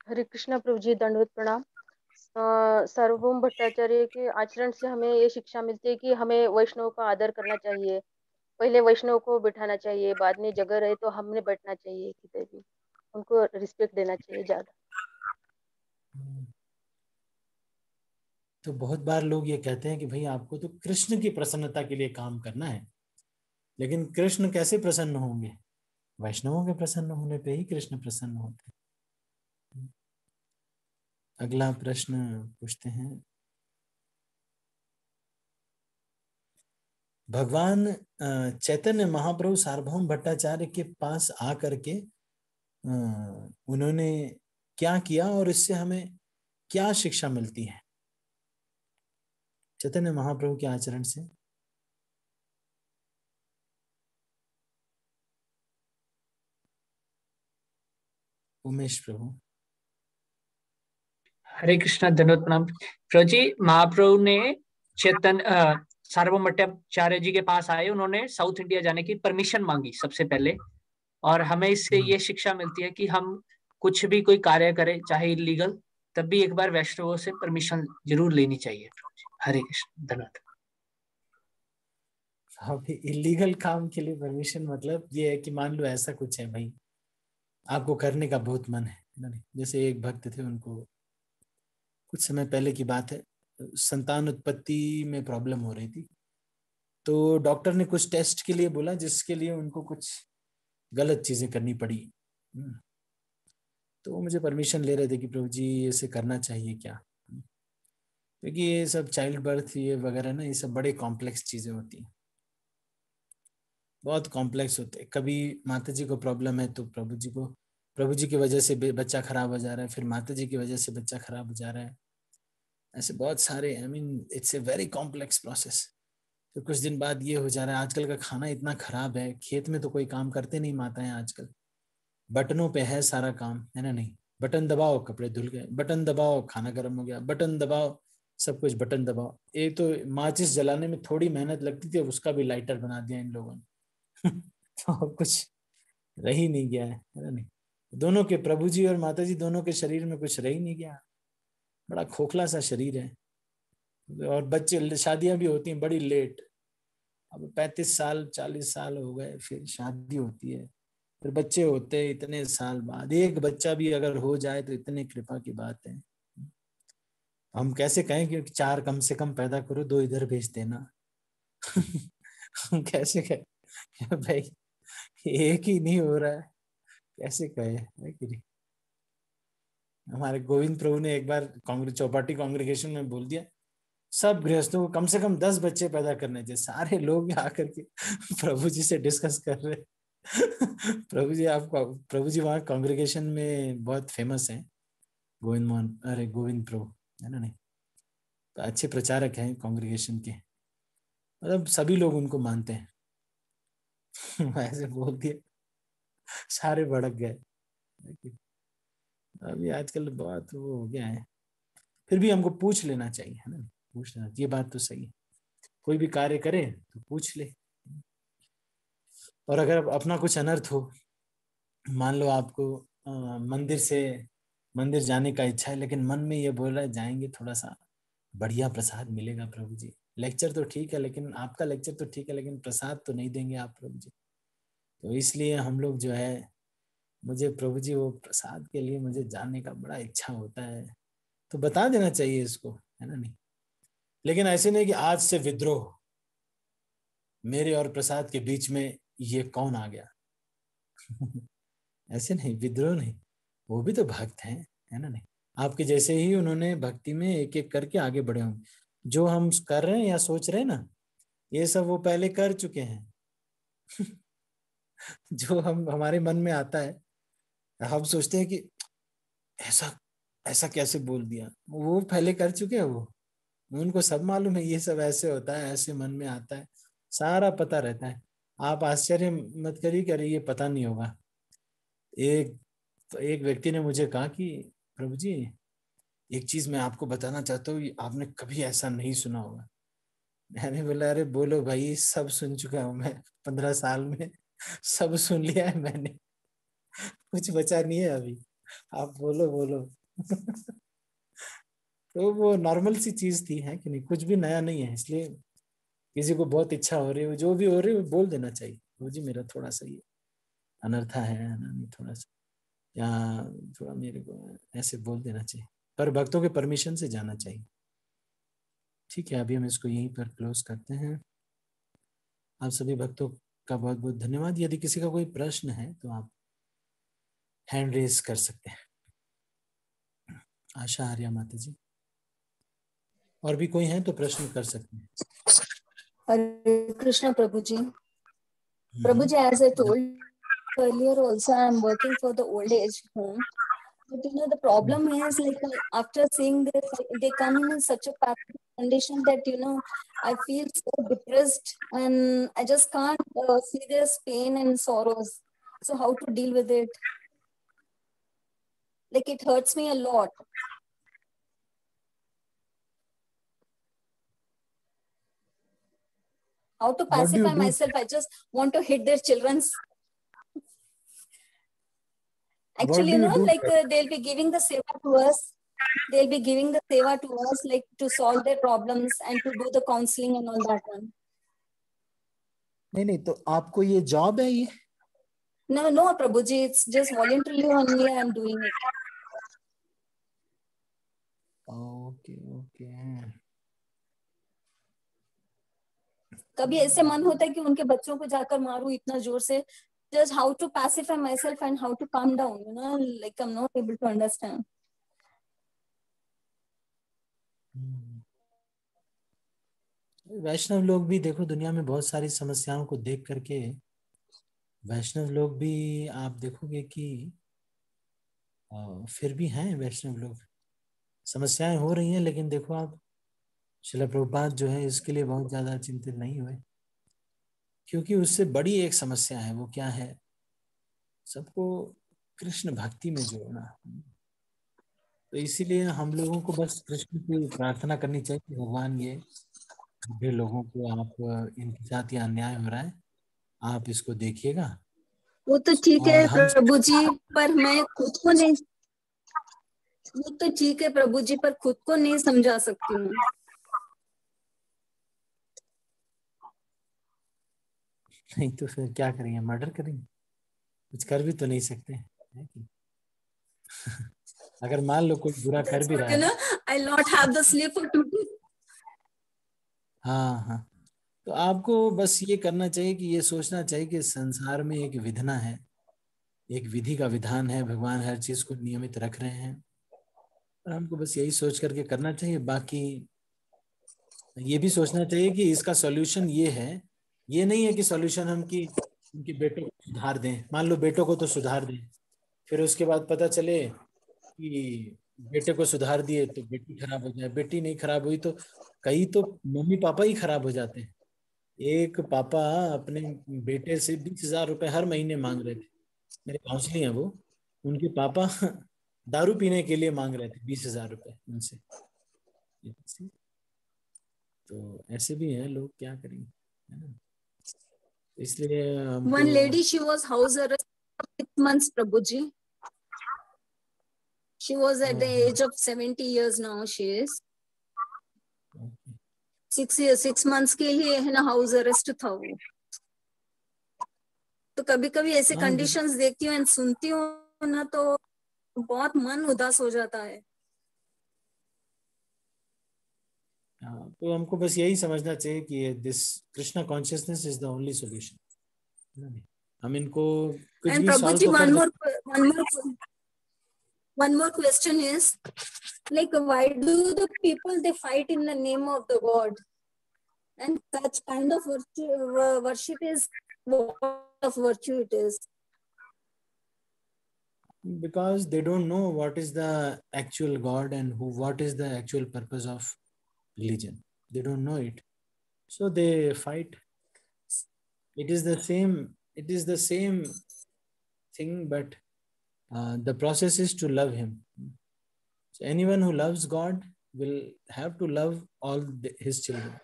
हरे कृष्णा प्रभु जी, दंडवत प्रणाम। सार्वभौम भट्टाचार्य के आचरण से हमें ये शिक्षा मिलती है कि हमें वैष्णव का आदर करना चाहिए। पहले वैष्णव को बिठाना चाहिए, बाद में जगह रहे तो हमने बैठना चाहिए, किधर भी उनको रिस्पेक्ट देना चाहिए ज्यादा। तो बहुत बार लोग ये कहते हैं कि भाई आपको तो कृष्ण की प्रसन्नता के लिए काम करना है, लेकिन कृष्ण कैसे प्रसन्न होंगे? वैष्णवों के प्रसन्न होने पे ही कृष्ण प्रसन्न होते हैं। अगला प्रश्न पूछते हैं। भगवान चैतन्य महाप्रभु सार्वभौम भट्टाचार्य के पास आकर के उन्होंने क्या किया और इससे हमें क्या शिक्षा मिलती है चैतन्य महाप्रभु के आचरण से? उमेश प्रभु। हरे कृष्णा, धन्यवाद प्रणाम। प्रभु जी, महाप्रभु ने सार्वभौम भट्टाचार्य जी के पास आए, उन्होंने साउथ इंडिया जाने की परमिशन मांगी सबसे पहले, और हमें इससे ये शिक्षा मिलती है कि हम कुछ भी कोई कार्य करें चाहे इलीगल, तब भी एक बार वैष्णवों से परमिशन जरूर लेनी चाहिए। हरे कृष्ण, धन्यवाद। अभी इलीगल काम के लिए परमिशन मतलब ये है कि मान लो ऐसा कुछ है भाई, आपको करने का बहुत मन है ना। जैसे एक भक्त थे, उनको कुछ समय पहले की बात है, संतान उत्पत्ति में प्रॉब्लम हो रही थी, तो डॉक्टर ने कुछ टेस्ट के लिए बोला जिसके लिए उनको कुछ गलत चीजें करनी पड़ी। तो वो मुझे परमिशन ले रहे थे कि प्रभु जी ऐसे करना चाहिए क्या, क्योंकि ये सब चाइल्ड बर्थ ये वगैरह ना, ये सब बड़े कॉम्प्लेक्स चीजें होती हैं, बहुत कॉम्प्लेक्स होते हैं। कभी माता जी को प्रॉब्लम है तो प्रभु जी की वजह से बच्चा खराब हो जा रहा है, फिर माता जी की वजह से बच्चा खराब हो जा रहा है, ऐसे बहुत सारे, I mean it's a very complex process. तो कुछ दिन बाद ये हो जा रहा है। आजकल का खाना इतना खराब है, खेत में तो कोई काम करते नहीं माताएं आजकल, बटनों पे है सारा काम, है ना? नहीं, बटन दबाओ कपड़े धुल गए, बटन दबाओ खाना गर्म हो गया, बटन दबाओ सब कुछ, बटन दबाओ। एक तो माचिस जलाने में थोड़ी मेहनत लगती थी, उसका भी लाइटर बना दिया इन लोगों ने तो कुछ रह ही नहीं गया है ना? नहीं, दोनों के, प्रभु जी और माता जी दोनों के शरीर में कुछ रह ही नहीं गया, बड़ा खोखला सा शरीर है। और बच्चे, शादियां भी होती हैं बड़ी लेट, अब 35 साल 40 साल हो गए फिर शादी होती है, फिर बच्चे होते हैं इतने साल बाद। एक बच्चा भी अगर हो जाए तो इतनी कृपा की बात है। हम कैसे कहें कि 4 कम से कम पैदा करो, 2 इधर भेज देना हम कैसे कहें भाई, एक ही नहीं हो रहा है, कैसे कहे, है कि नहीं? हमारे गोविंद प्रभु ने एक बार चौपाटी कांग्रेगेशन में बोल दिया, सब गृहस्थों को कम से कम 10 बच्चे पैदा करने चाहिए। सारे लोग आकर के प्रभु जी से डिस्कस कर रहे प्रभु जी वहाँ कांग्रेगेशन में बहुत फेमस हैं, गोविंद प्रभु, है ना? नहीं, तो अच्छे प्रचारक हैं कांग्रेगेशन के, मतलब सभी लोग उनको मानते हैं ऐसे बोल दिया, सारे भड़क गए। अभी आजकल बहुत वो हो गया है, फिर भी हमको पूछ लेना चाहिए, है ना? पूछना, ये बात तो सही है, कोई भी कार्य करे तो पूछ ले। और अगर अपना कुछ अनर्थ हो, मान लो आपको मंदिर जाने का इच्छा है, लेकिन मन में ये बोल रहा है जाएंगे थोड़ा सा बढ़िया प्रसाद मिलेगा प्रभु जी, लेक्चर तो ठीक है लेकिन आपका लेक्चर तो ठीक है लेकिन प्रसाद तो नहीं देंगे आप प्रभु जी, तो इसलिए हम लोग जो है, मुझे प्रभु जी वो प्रसाद के लिए मुझे जाने का बड़ा इच्छा होता है, तो बता देना चाहिए इसको, है ना? नहीं, लेकिन ऐसे नहीं कि आज से विद्रोह, मेरे और प्रसाद के बीच में ये कौन आ गया ऐसे नहीं, विद्रोह नहीं, वो भी तो भक्त हैं, है ना? नहीं, आपके जैसे ही उन्होंने भक्ति में एक एक करके आगे बढ़े होंगे। जो हम कर रहे हैं या सोच रहे हैं ना, ये सब वो पहले कर चुके हैं जो हमारे मन में आता है, हम सोचते हैं कि ऐसा ऐसा कैसे बोल दिया, वो पहले कर चुके हैं, वो उनको सब मालूम है, ये सब ऐसे होता है, ऐसे मन में आता है, सारा पता रहता है। आप आश्चर्य मत करिए, ये पता नहीं होगा, एक व्यक्ति ने मुझे कहा कि प्रभु जी एक चीज मैं आपको बताना चाहता हूँ, आपने कभी ऐसा नहीं सुना होगा। मैंने बोला अरे बोलो भाई, सब सुन चुका हूँ मैं, 15 साल में सब सुन लिया है मैंने, कुछ बचा नहीं है अभी, आप बोलो बोलो। तो वो नॉर्मल सी चीज थी, है कि नहीं, कुछ भी नया नहीं है। इसलिए किसी को बहुत इच्छा हो रही है, जो भी हो रही है वो बोल देना चाहिए, वो जी मेरा थोड़ा सा ये अनर्था है ना, नहीं थोड़ा सा, या थोड़ा मेरे को ऐसे बोल देना चाहिए, पर भक्तों के परमिशन से जाना चाहिए। ठीक है, अभी हम इसको यहीं पर क्लोज करते हैं। आप सभी भक्तों का बहुत बहुत धन्यवाद। यदि किसी का कोई प्रश्न है तो आप हैंड रेज कर सकते हैं। आशा आर्या माता जी, और भी कोई है तो प्रश्न कर सकते हैं। हरे कृष्णा प्रभु जी। प्रभु जी, as I told earlier also, I am working for the old age home. But you know, the problem is like after seeing this, they come in such a pathetic condition that you know, I feel so depressed and I just can't see their pain and sorrows. So how to deal with it? Like it hurts me a lot. How to pacify myself? I just want to hit their children's. Actually, you know, like they'll be giving the seva to us. They'll be giving the seva to us, like to solve their problems and to do the counseling and all that one. नहीं, तो आपको ये job है ये? No, Prabhuji, it's just voluntarily only I am doing it. Okay. कभी ऐसे मन होता है कि उनके बच्चों को जाकर मारूं इतना जोर से. Just how to pacify myself and how to calm down, you know, like I'm not able to understand. वैष्णव लोग भी देखो, दुनिया में बहुत सारी समस्याओं को देख करके वैष्णव लोग भी आप देखोगे कि फिर भी हैं वैष्णव लोग, समस्याएं हो रही हैं, लेकिन देखो आप, श्रील प्रभुपाद जो है इसके लिए बहुत ज्यादा चिंतित नहीं हुए, क्योंकि उससे बड़ी एक समस्या है। वो क्या है? सबको कृष्ण भक्ति में जोड़ना। तो इसीलिए हम लोगों को बस कृष्ण की प्रार्थना करनी चाहिए कि भगवान ये बूढ़े लोगों को, आप इनके साथ ये अन्याय हो रहा है, आप इसको देखिएगा। वो तो ठीक है प्रभु जी, पर मैं खुद को नहीं, वो तो ठीक है प्रभु जी, पर खुद को नहीं समझा सकती हूँ। नहीं तो फिर क्या करेंगे? मर्डर करेंगे? कुछ कर भी तो नहीं सकते है कि? अगर मान लो कोई बुरा कर भी रहा है, I'll not have the sleep for 2 days. हाँ, तो आपको बस ये करना चाहिए कि ये सोचना चाहिए कि संसार में एक विधना है, एक विधि का विधान है, भगवान हर चीज को नियमित रख रहे हैं, और हमको बस यही सोच करके करना चाहिए। बाकी ये भी सोचना चाहिए कि इसका सॉल्यूशन ये है, ये नहीं है कि सॉल्यूशन हम कि उनके बेटों को सुधार दें। मान लो बेटों को तो सुधार दें, फिर उसके बाद पता चले कि बेटे को सुधार दिए तो बेटी खराब हो जाए, बेटी नहीं खराब हुई तो कई तो मम्मी पापा ही खराब हो जाते हैं। एक पापा अपने बेटे से 20,000 रुपए हर महीने मांग रहे थे, मेरे काउंसलिंग है वो, उनके पापा दारू पीने के लिए मांग रहे थे 20,000 रुपए उनसे। तो ऐसे भी हैं लोग, क्या करेंगे, है ना? इसलिए One lady, she was house arrested for 6 months, Prabhuji. She was at the age of 70 years now. She is 6 months के लिए है ना हाउस अरेस्ट था वो। तो कभी कभी ऐसे कंडीशंस देखती हूँ एंड सुनती हूँ ना, तो बहुत मन उदास हो जाता है। तो हमको बस यही समझना चाहिए कि this Krishna consciousness is the only solution. हम इनको कुछ भी सॉल्व तो कर one more question is, like, why do the people they fight in the name of the God? And such kind of worship is what of virtue it is? Because they don't know what is the actual God and what is the actual purpose of religion. They don't know it, so they fight. It is the same thing, but the process is to love him. So anyone who loves God will have to love all his children.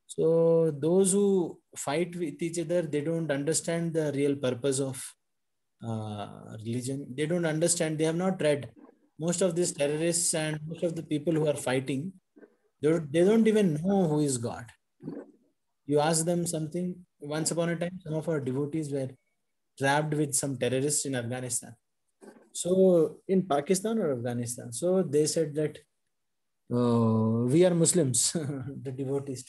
So those who fight with each other, they don't understand the real purpose of religion. They don't understand. They have not read. Most of these terrorists and most of the people who are fighting, they don't even know who is God. You ask them something. Once upon a time, some of our devotees were trapped with some terrorists in Afghanistan. So in Pakistan or Afghanistan. So they said that we are Muslims, the devotees.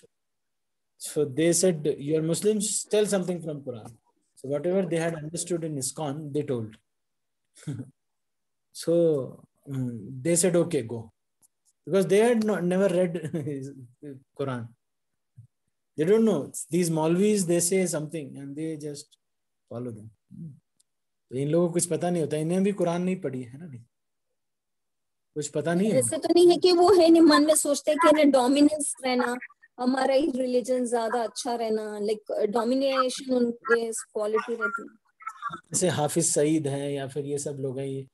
So they said, you are Muslims, tell something from Quran. So whatever they had understood in ISKCON, they told. So they said, okay, go. Because they had never read Quran. They don't know. These Maulvis, they say something and they just follow them. तो इन लोगों को कुछ पता नहीं होता, इन्हें भी कुरान नहीं पढ़ी है ना, नहीं कुछ पता नहीं है। ऐसे तो नहीं है कि वो है नहीं, मन में सोचते हैं कि डोमिनेंस रहना, हमारा ही रिलीजन ज्यादा अच्छा रहना, लाइक डोमिनेशन उनके क्वालिटी रहती है। जैसे हाफिज सईद हैं या फिर ये सब लोग हैं, ये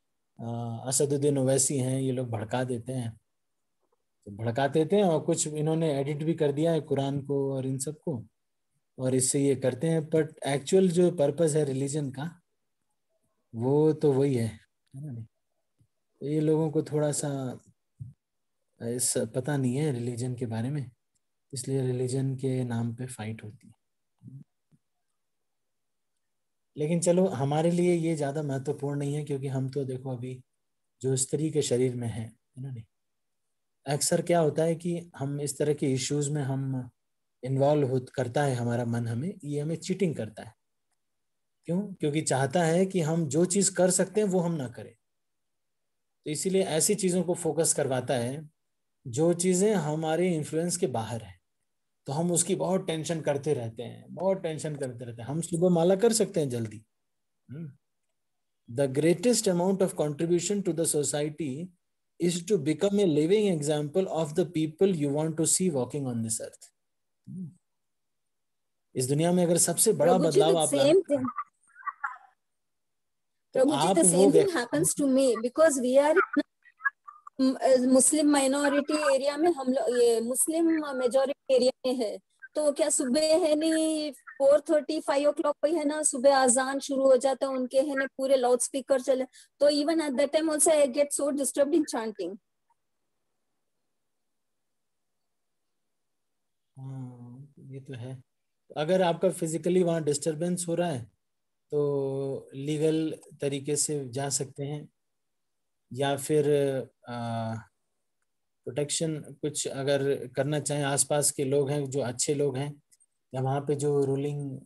असदुद्दीन ओवैसी हैं, ये लोग भड़का देते हैं, तो भड़का देते हैं और कुछ इन्होंने एडिट भी कर दिया है कुरान को और इन सब को, और इससे ये करते हैं। बट एक्चुअल जो पर्पस है रिलीजन का वो तो वही है ना। तो ये लोगों को थोड़ा सा पता नहीं है रिलीजन के बारे में, इसलिए रिलीजन के नाम पे फाइट होती है। लेकिन चलो हमारे लिए ये ज़्यादा महत्वपूर्ण नहीं है, क्योंकि हम तो देखो अभी जो स्त्री के शरीर में है ना, नहीं अक्सर क्या होता है कि हम इस तरह के इश्यूज में हम इन्वॉल्व करता है हमारा मन, हमें ये हमें चीटिंग करता है। क्यों? क्योंकि चाहता है कि हम जो चीज़ कर सकते हैं वो हम ना करें, तो इसीलिए ऐसी चीज़ों को फोकस करवाता है जो चीज़ें हमारे इन्फ्लुएंस के बाहर है, तो हम उसकी बहुत टेंशन करते रहते हैं, बहुत टेंशन करते रहते हैं। हम सुबह माला कर सकते हैं जल्दी। The greatest amount of contribution to the society is to become a living example of the people you want to see walking on this earth. इस दुनिया में अगर सबसे बड़ा बदलाव आप Prabhuji, the same thing happens to me because we are Muslim minority area में, हम लोग ये Muslim majority area में है, तो क्या सुबह है नहीं 4:30 5 o'clock पे है ना, सुबह अजान शुरू हो जाता है उनके है ना, पूरे लाउड स्पीकर चले, तो even at that time also I get so disturbed in chanting. ये तो है। अगर आपका फिजिकली वहाँ डिस्टरबेंस हो रहा है तो लीगल तरीके से जा सकते हैं, या फिर प्रोटेक्शन कुछ अगर करना चाहें, आसपास के लोग हैं जो अच्छे लोग हैं या वहाँ पे जो रूलिंग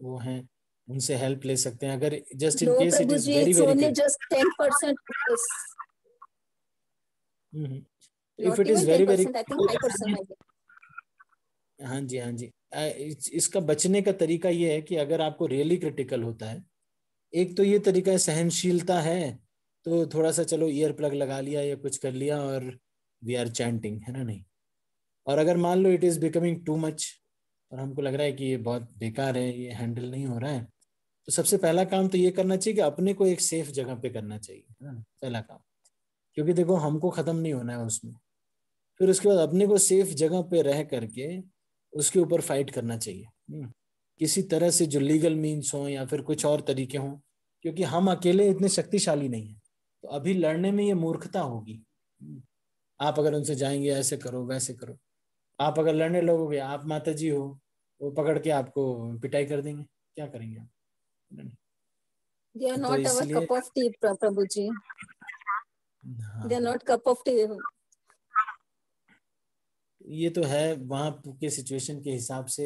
वो हैं उनसे हेल्प ले सकते हैं। अगर just in case it is very very just 10% if it is very very, हाँ जी हाँ जी। इसका बचने का तरीका ये है कि अगर आपको रियली क्रिटिकल होता है, एक तो ये तरीका है सहनशीलता है, तो थोड़ा सा चलो ईयर प्लग लगा लिया या कुछ कर लिया और वी आर चैंटिंग, है ना, नहीं। और अगर मान लो it is becoming too much और हमको लग रहा है कि ये बहुत बेकार है, ये हैंडल नहीं हो रहा है, तो सबसे पहला काम तो ये करना चाहिए कि अपने को एक सेफ जगह पे करना चाहिए, है ना, पहला काम। क्योंकि देखो हमको खत्म नहीं होना है उसमें, फिर उसके बाद अपने को सेफ जगह पे रह करके उसके ऊपर फाइट करना चाहिए किसी तरह से, जो लीगल मीन्स हो या फिर कुछ और तरीके हों, क्योंकि हम अकेले इतने शक्तिशाली नहीं है। तो अभी लड़ने में ये मूर्खता होगी। आप अगर उनसे जाएंगे ऐसे करो वैसे करो, आप अगर लड़ने लगोगे, आप माता जी हो, वो पकड़ के आपको पिटाई कर देंगे, क्या करेंगे आप? They are not our cup of tea, Prabhu ji. They are not cup of tea. ये तो है वहाँ के सिचुएशन के हिसाब से।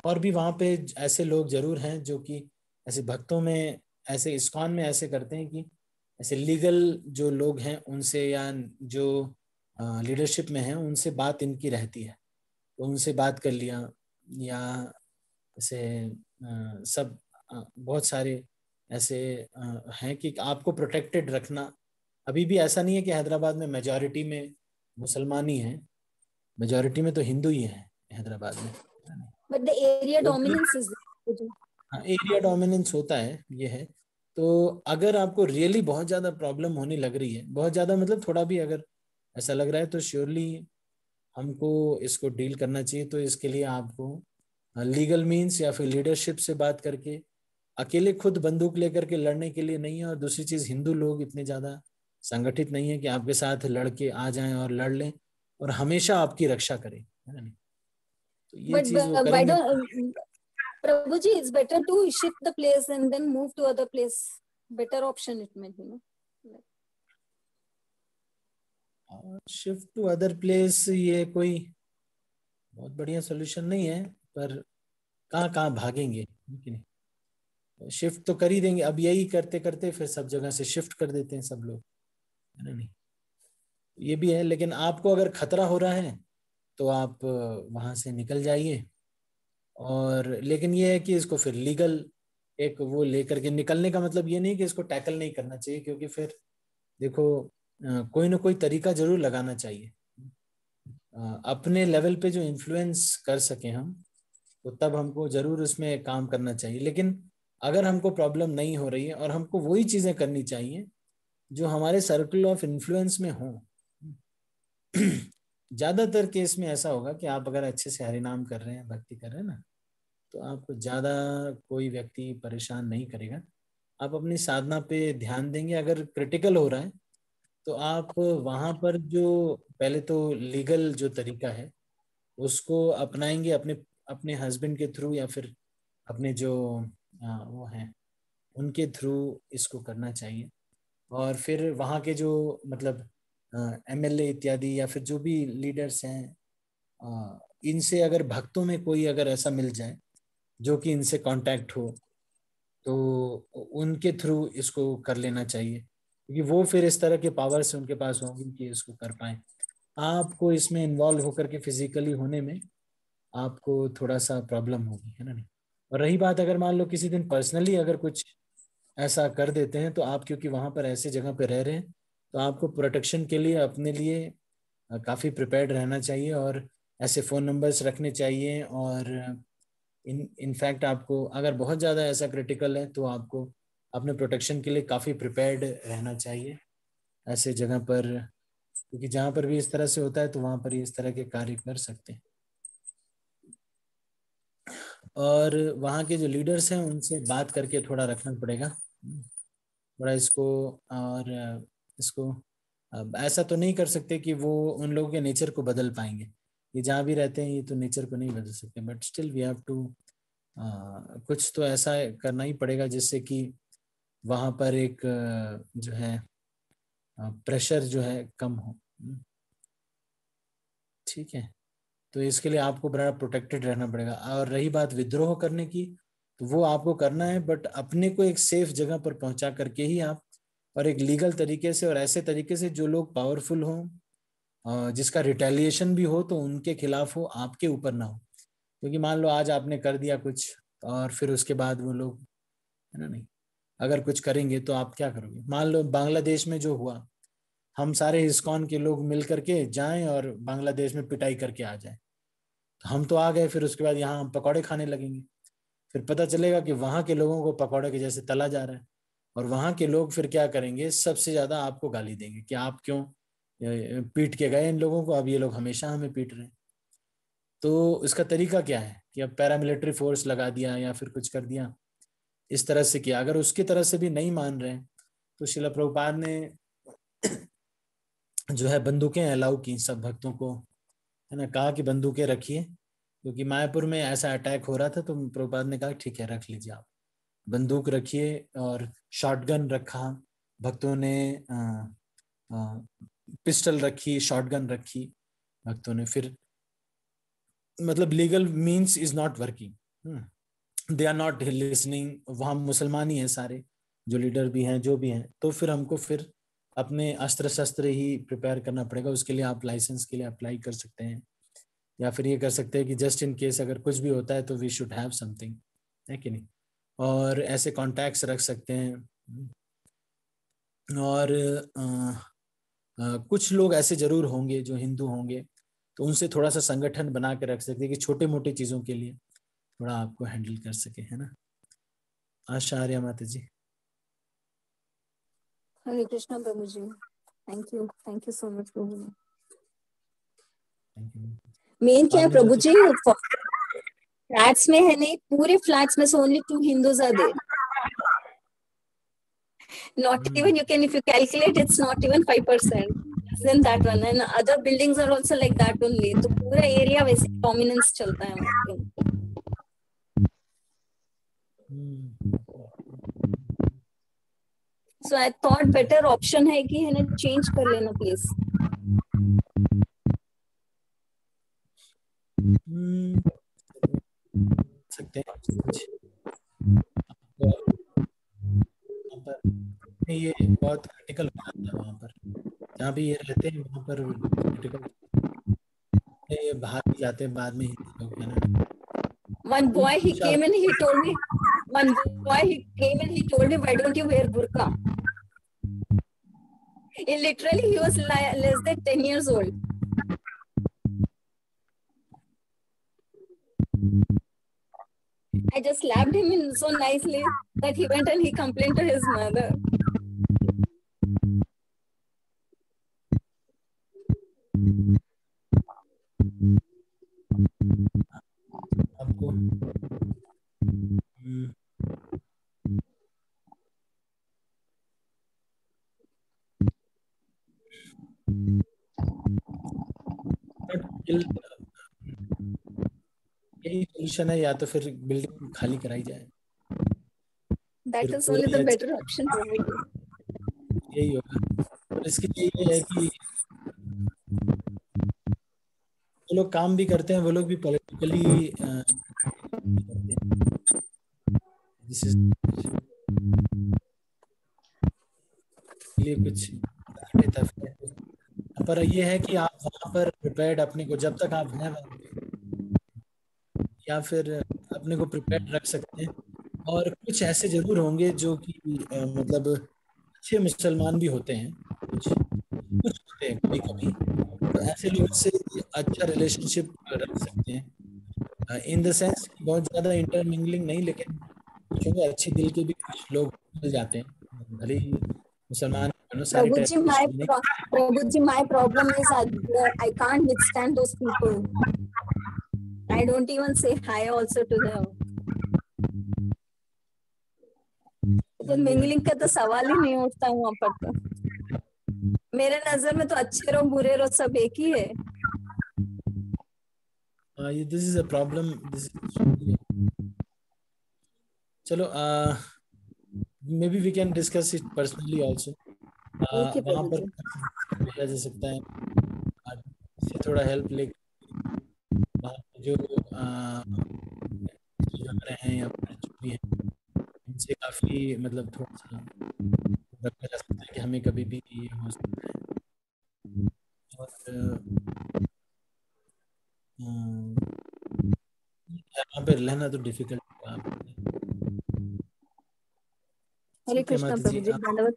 और भी वहाँ पे ऐसे लोग जरूर हैं जो कि ऐसे भक्तों में, ऐसे इस्कॉन में ऐसे करते हैं कि ऐसे लीगल जो लोग हैं उनसे या जो लीडरशिप में हैं उनसे बात इनकी रहती है, तो उनसे बात कर लिया, या ऐसे सब बहुत सारे ऐसे हैं कि आपको प्रोटेक्टेड रखना। अभी भी ऐसा नहीं है कि हैदराबाद में मेजॉरिटी में मुसलमान ही है, मेजॉरिटी में तो हिंदू ही है हैदराबाद में। But the area dominance is there. Area dominance होता है, ये है। तो अगर आपको रियली बहुत ज्यादा प्रॉब्लम होने लग रही है, बहुत ज्यादा मतलब थोड़ा भी अगर ऐसा लग रहा है, तो श्योरली हमको इसको डील करना चाहिए। तो इसके लिए आपको लीगल मीन्स या फिर लीडरशिप से बात करके, अकेले खुद बंदूक लेकर के लड़ने के लिए नहीं है। और दूसरी चीज, हिंदू लोग इतने ज्यादा संगठित नहीं है कि आपके साथ लड़के आ जाएं और लड़ लें और हमेशा आपकी रक्षा करें, है ना नहीं? तो ये चीज वो why करेंगे। don't Prabhuji, it's better to shift the place and then move to other place. Better option it may be, no? Shift to other place ये कोई बहुत बढ़िया सोल्यूशन नहीं है, पर कहाँ भागेंगे, कि नहीं? शिफ्ट तो कर ही देंगे। अब यही करते करते फिर सब जगह से शिफ्ट कर देते हैं सब लोग, है ना नहीं? ये भी है, लेकिन आपको अगर खतरा हो रहा है तो आप वहां से निकल जाइए। और लेकिन ये है कि इसको फिर लीगल एक वो लेकर के निकलने का मतलब ये नहीं कि इसको टैकल नहीं करना चाहिए, क्योंकि फिर देखो कोई ना कोई तरीका जरूर लगाना चाहिए। अपने लेवल पे जो इन्फ्लुएंस कर सके हम, तो तब हमको जरूर उसमें काम करना चाहिए। लेकिन अगर हमको प्रॉब्लम नहीं हो रही है और हमको वही चीजें करनी चाहिए जो हमारे सर्कल ऑफ इन्फ्लुएंस में हो। ज्यादातर केस में ऐसा होगा कि आप अगर अच्छे से हरिनाम कर रहे हैं, भक्ति कर रहे हैं ना, तो आपको ज्यादा कोई व्यक्ति परेशान नहीं करेगा। आप अपनी साधना पे ध्यान देंगे। अगर क्रिटिकल हो रहा है तो आप वहां पर जो पहले तो लीगल जो तरीका है उसको अपनाएंगे, अपने अपने हस्बैंड के थ्रू या फिर अपने जो वो हैं उनके थ्रू इसको करना चाहिए। और फिर वहाँ के जो मतलब एमएलए इत्यादि या फिर जो भी लीडर्स हैं, इनसे अगर भक्तों में कोई अगर ऐसा मिल जाए जो कि इनसे कांटेक्ट हो, तो उनके थ्रू इसको कर लेना चाहिए, क्योंकि वो फिर इस तरह के पावर से उनके पास होंगी कि इसको कर पाए। आपको इसमें इन्वॉल्व होकर के फिजिकली होने में आपको थोड़ा सा प्रॉब्लम होगी, है ना नहीं? और रही बात, अगर मान लो किसी दिन पर्सनली अगर कुछ ऐसा कर देते हैं, तो आप क्योंकि वहां पर ऐसे जगह पे रह रहे हैं, तो आपको प्रोटेक्शन के लिए अपने लिए काफी प्रिपेयर्ड रहना चाहिए और ऐसे फोन नंबर्स रखने चाहिए। और इनफैक्ट आपको अगर बहुत ज़्यादा ऐसा क्रिटिकल है तो आपको अपने प्रोटेक्शन के लिए काफ़ी प्रिपेयर्ड रहना चाहिए ऐसे जगह पर, क्योंकि जहाँ पर भी इस तरह से होता है तो वहाँ पर ही इस तरह के कार्य कर सकते हैं। और वहाँ के जो लीडर्स हैं उनसे बात करके थोड़ा रखना पड़ेगा थोड़ा इसको। और इसको अब ऐसा तो नहीं कर सकते कि वो उन लोगों के नेचर को बदल पाएंगे, ये जहाँ भी रहते हैं ये तो नेचर को नहीं बदल सकते, but still we have to कुछ तो ऐसा करना ही पड़ेगा जिससे कि वहाँ पर एक जो है प्रेशर जो है कम हो। ठीक है, तो इसके लिए आपको बड़ा प्रोटेक्टेड रहना पड़ेगा। और रही बात विद्रोह करने की, तो वो आपको करना है, बट अपने को एक सेफ जगह पर पहुंचा करके ही आप, और एक लीगल तरीके से और ऐसे तरीके से जो लोग पावरफुल हों, जिसका रिटेलिएशन भी हो तो उनके खिलाफ हो, आपके ऊपर ना हो। क्योंकि मान लो आज आपने कर दिया कुछ और फिर उसके बाद वो लोग, है ना नहीं, अगर कुछ करेंगे तो आप क्या करोगे? मान लो बांग्लादेश में जो हुआ, हम सारे इस्कॉन के लोग मिल करके जाएं और बांग्लादेश में पिटाई करके आ जाएं, तो हम तो आ गए, फिर उसके बाद यहाँ हम पकौड़े खाने लगेंगे। फिर पता चलेगा कि वहाँ के लोगों को पकौड़े के जैसे तला जा रहा है, और वहाँ के लोग फिर क्या करेंगे? सबसे ज्यादा आपको गाली देंगे कि आप क्यों पीट के गए इन लोगों को, अब ये लोग हमेशा हमें पीट रहे हैं। तो इसका तरीका क्या है कि अब पैरामिलिट्री फोर्स लगा दिया या फिर कुछ कर दिया, इस तरह से किया। अगर उसकी तरह से भी नहीं मान रहे हैं तो श्रील प्रभुपाद ने जो है बंदूकें अलाउ की सब भक्तों को, है ना, कहा कि बंदूकें रखिए, क्योंकि मायापुर में ऐसा अटैक हो रहा था। तो प्रभुपाद ने कहा ठीक है रख लीजिए, आप बंदूक रखिए। और शॉटगन रखा, भक्तों ने पिस्टल रखी, शॉटगन रखी भक्तों ने। फिर मतलब legal means is not working, they are not listening. वहाँ मुसलमान ही हैं सारे, जो लीडर भी हैं जो भी हैं। तो फिर हमको फिर अपने अस्त्र शस्त्र ही प्रिपेयर करना पड़ेगा। उसके लिए आप लाइसेंस के लिए अप्लाई कर सकते हैं, या फिर ये कर सकते हैं कि जस्ट इन केस अगर कुछ भी होता है तो वी शुड हैव समथिंग, है कि नहीं। और ऐसे कॉन्टैक्ट्स रख सकते हैं। और कुछ लोग ऐसे जरूर होंगे जो हिंदू होंगे, तो उनसे थोड़ा सा संगठन बना के रख सकते हैं कि छोटे मोटे चीज़ों के लिए थोड़ा आपको हैंडल कर सके, है ना। आशा आर्या माता जी। हरे कृष्णा प्रभु जी, थैंक यू सो मच प्रभु जी। मेन क्या है प्रभु जी, फ्लैट्स में है नहीं, पूरे फ्लैट्स में से only 2 Hindus are there. Not even you can, if you calculate, it's not even 5%. Then that one, and other buildings are also like that only. तो पूरा एरिया वैसे डोमिनेंस चलता है वहाँ पे। So I thought better option है कि है ना चेंज कर लेना प्लीज। सकते हैं ये बहुत क्रिटिकल हो जाता है वहाँ पर, जहाँ भी ये रहते हैं वहाँ पर क्रिटिकल, ये बाहर भी जाते हैं बाद में लोग, है ना। One boy he came and he told me, why don't you wear burqa? Literally he was less than 10 years old. I just slapped him in so nicely that he went and he complained to his mother. आपको यही solution है, या तो फिर building खाली कराई जाए। That is only the better option for me. यही होगा। और इसके लिए ये है कि जो लोग काम भी करते हैं वो लोग भी पॉलिटिकली लिए कुछ पर ये है कि आप वहाँ पर प्रिपेयर्ड अपने को, जब तक आप हैं या फिर अपने को प्रिपेयर्ड रख सकते हैं। और कुछ ऐसे जरूर होंगे जो कि मतलब अच्छे मुसलमान भी होते हैं, कुछ होते हैं कभी कभी, तो ऐसे लोगों से अच्छा रिलेशनशिप रख सकते हैं, इन द सेंस बहुत ज़्यादा इंटरमिंगलिंग नहीं, लेकिन कुछ होंगे अच्छे दिल के भी कुछ लोग मिल जाते हैं, भले ही मुसलमान। Prabhu ji, my problem is I can't withstand those people. I don't even say hi also to them. तो मिंगलिंग का तो सवाल ही नहीं उठता वहाँ पर। तो मेरे नजर में तो अच्छे रहो बुरे रहो सब एक ही है। This is a problem. चलो, maybe we can discuss it personally also. वहाँ पर भेजा जा सकता है, इससे थोड़ा हेल्प ले, जो हैं या जो भी हैं इनसे काफ़ी मतलब थोड़ा सा रखा जा सकता है कि हमें कभी भी ये हो सकता है। और यहाँ पे रहना तो डिफिकल्ट होगा। हरे कृष्णा प्रभु जी, धन्यवाद।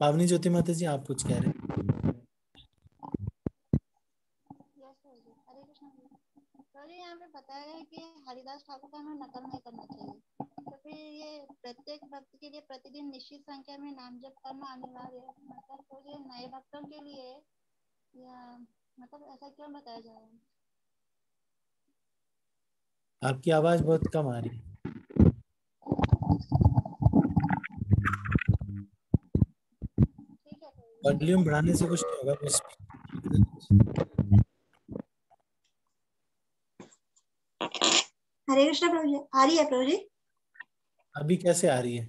पावनी ज्योति माता जी, आप कुछ कह रहे हैं? यहाँ पे बताया है कि हरिदास ठाकुर का हमें नकल नहीं करना चाहिए, तो फिर ये प्रत्येक भक्त के लिए प्रतिदिन निश्चित संख्या में नाम जप करना अनिवार्य है, मतलब तो ये नए भक्तों के लिए या मतलब ऐसा क्यों बताया जा रहा है? आपकी आवाज बहुत कम आ रही है। वॉल्यूम बढ़ाने से कुछ नहीं होगा, बस हरे कृष्णा प्रभु जी, आ रही है प्रभु जी? अभी कैसे आ रही है?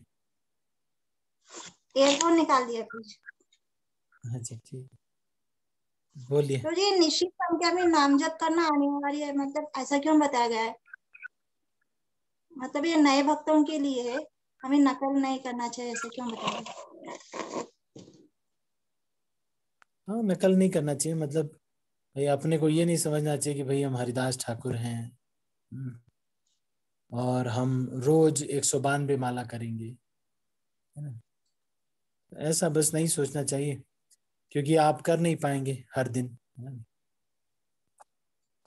एयरफोन निकाल दिया प्रभु जी। अच्छा ठीक, बोलिए। प्रभु जी, निश्चित संख्या में नाम जप करना अनिवार्य है, मतलब ऐसा क्यों बताया गया है? मतलब ये नए भक्तों के लिए है, हमें नकल नहीं करना चाहिए, ऐसा क्यों बताया गया? हाँ, नकल नहीं करना चाहिए, मतलब भाई अपने को ये नहीं समझना चाहिए कि भाई हम हरिदास ठाकुर हैं और हम रोज 192 माला करेंगे, है ना। ऐसा बस नहीं सोचना चाहिए, क्योंकि आप कर नहीं पाएंगे हर दिन, है ना।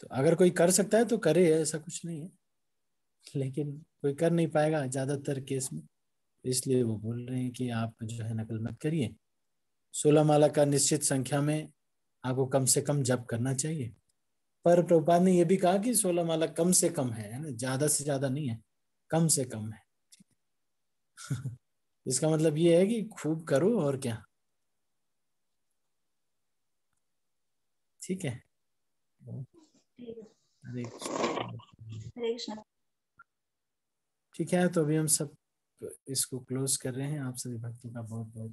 तो अगर कोई कर सकता है तो करे, ऐसा कुछ नहीं है, लेकिन कोई कर नहीं पाएगा ज्यादातर केस में, इसलिए वो बोल रहे हैं कि आप जो है नकल मत करिए। 16 माला का निश्चित संख्या में आपको कम से कम जप करना चाहिए। पर प्रभुपाद ने यह भी कहा कि 16 माला कम से कम है ना, ज्यादा से ज्यादा नहीं है, कम से कम है। इसका मतलब ये है कि खूब करो और क्या। ठीक है, हरे कृष्ण। ठीक है, तो अभी हम सब इसको क्लोज कर रहे हैं। आप सभी भक्तों का बहुत बहुत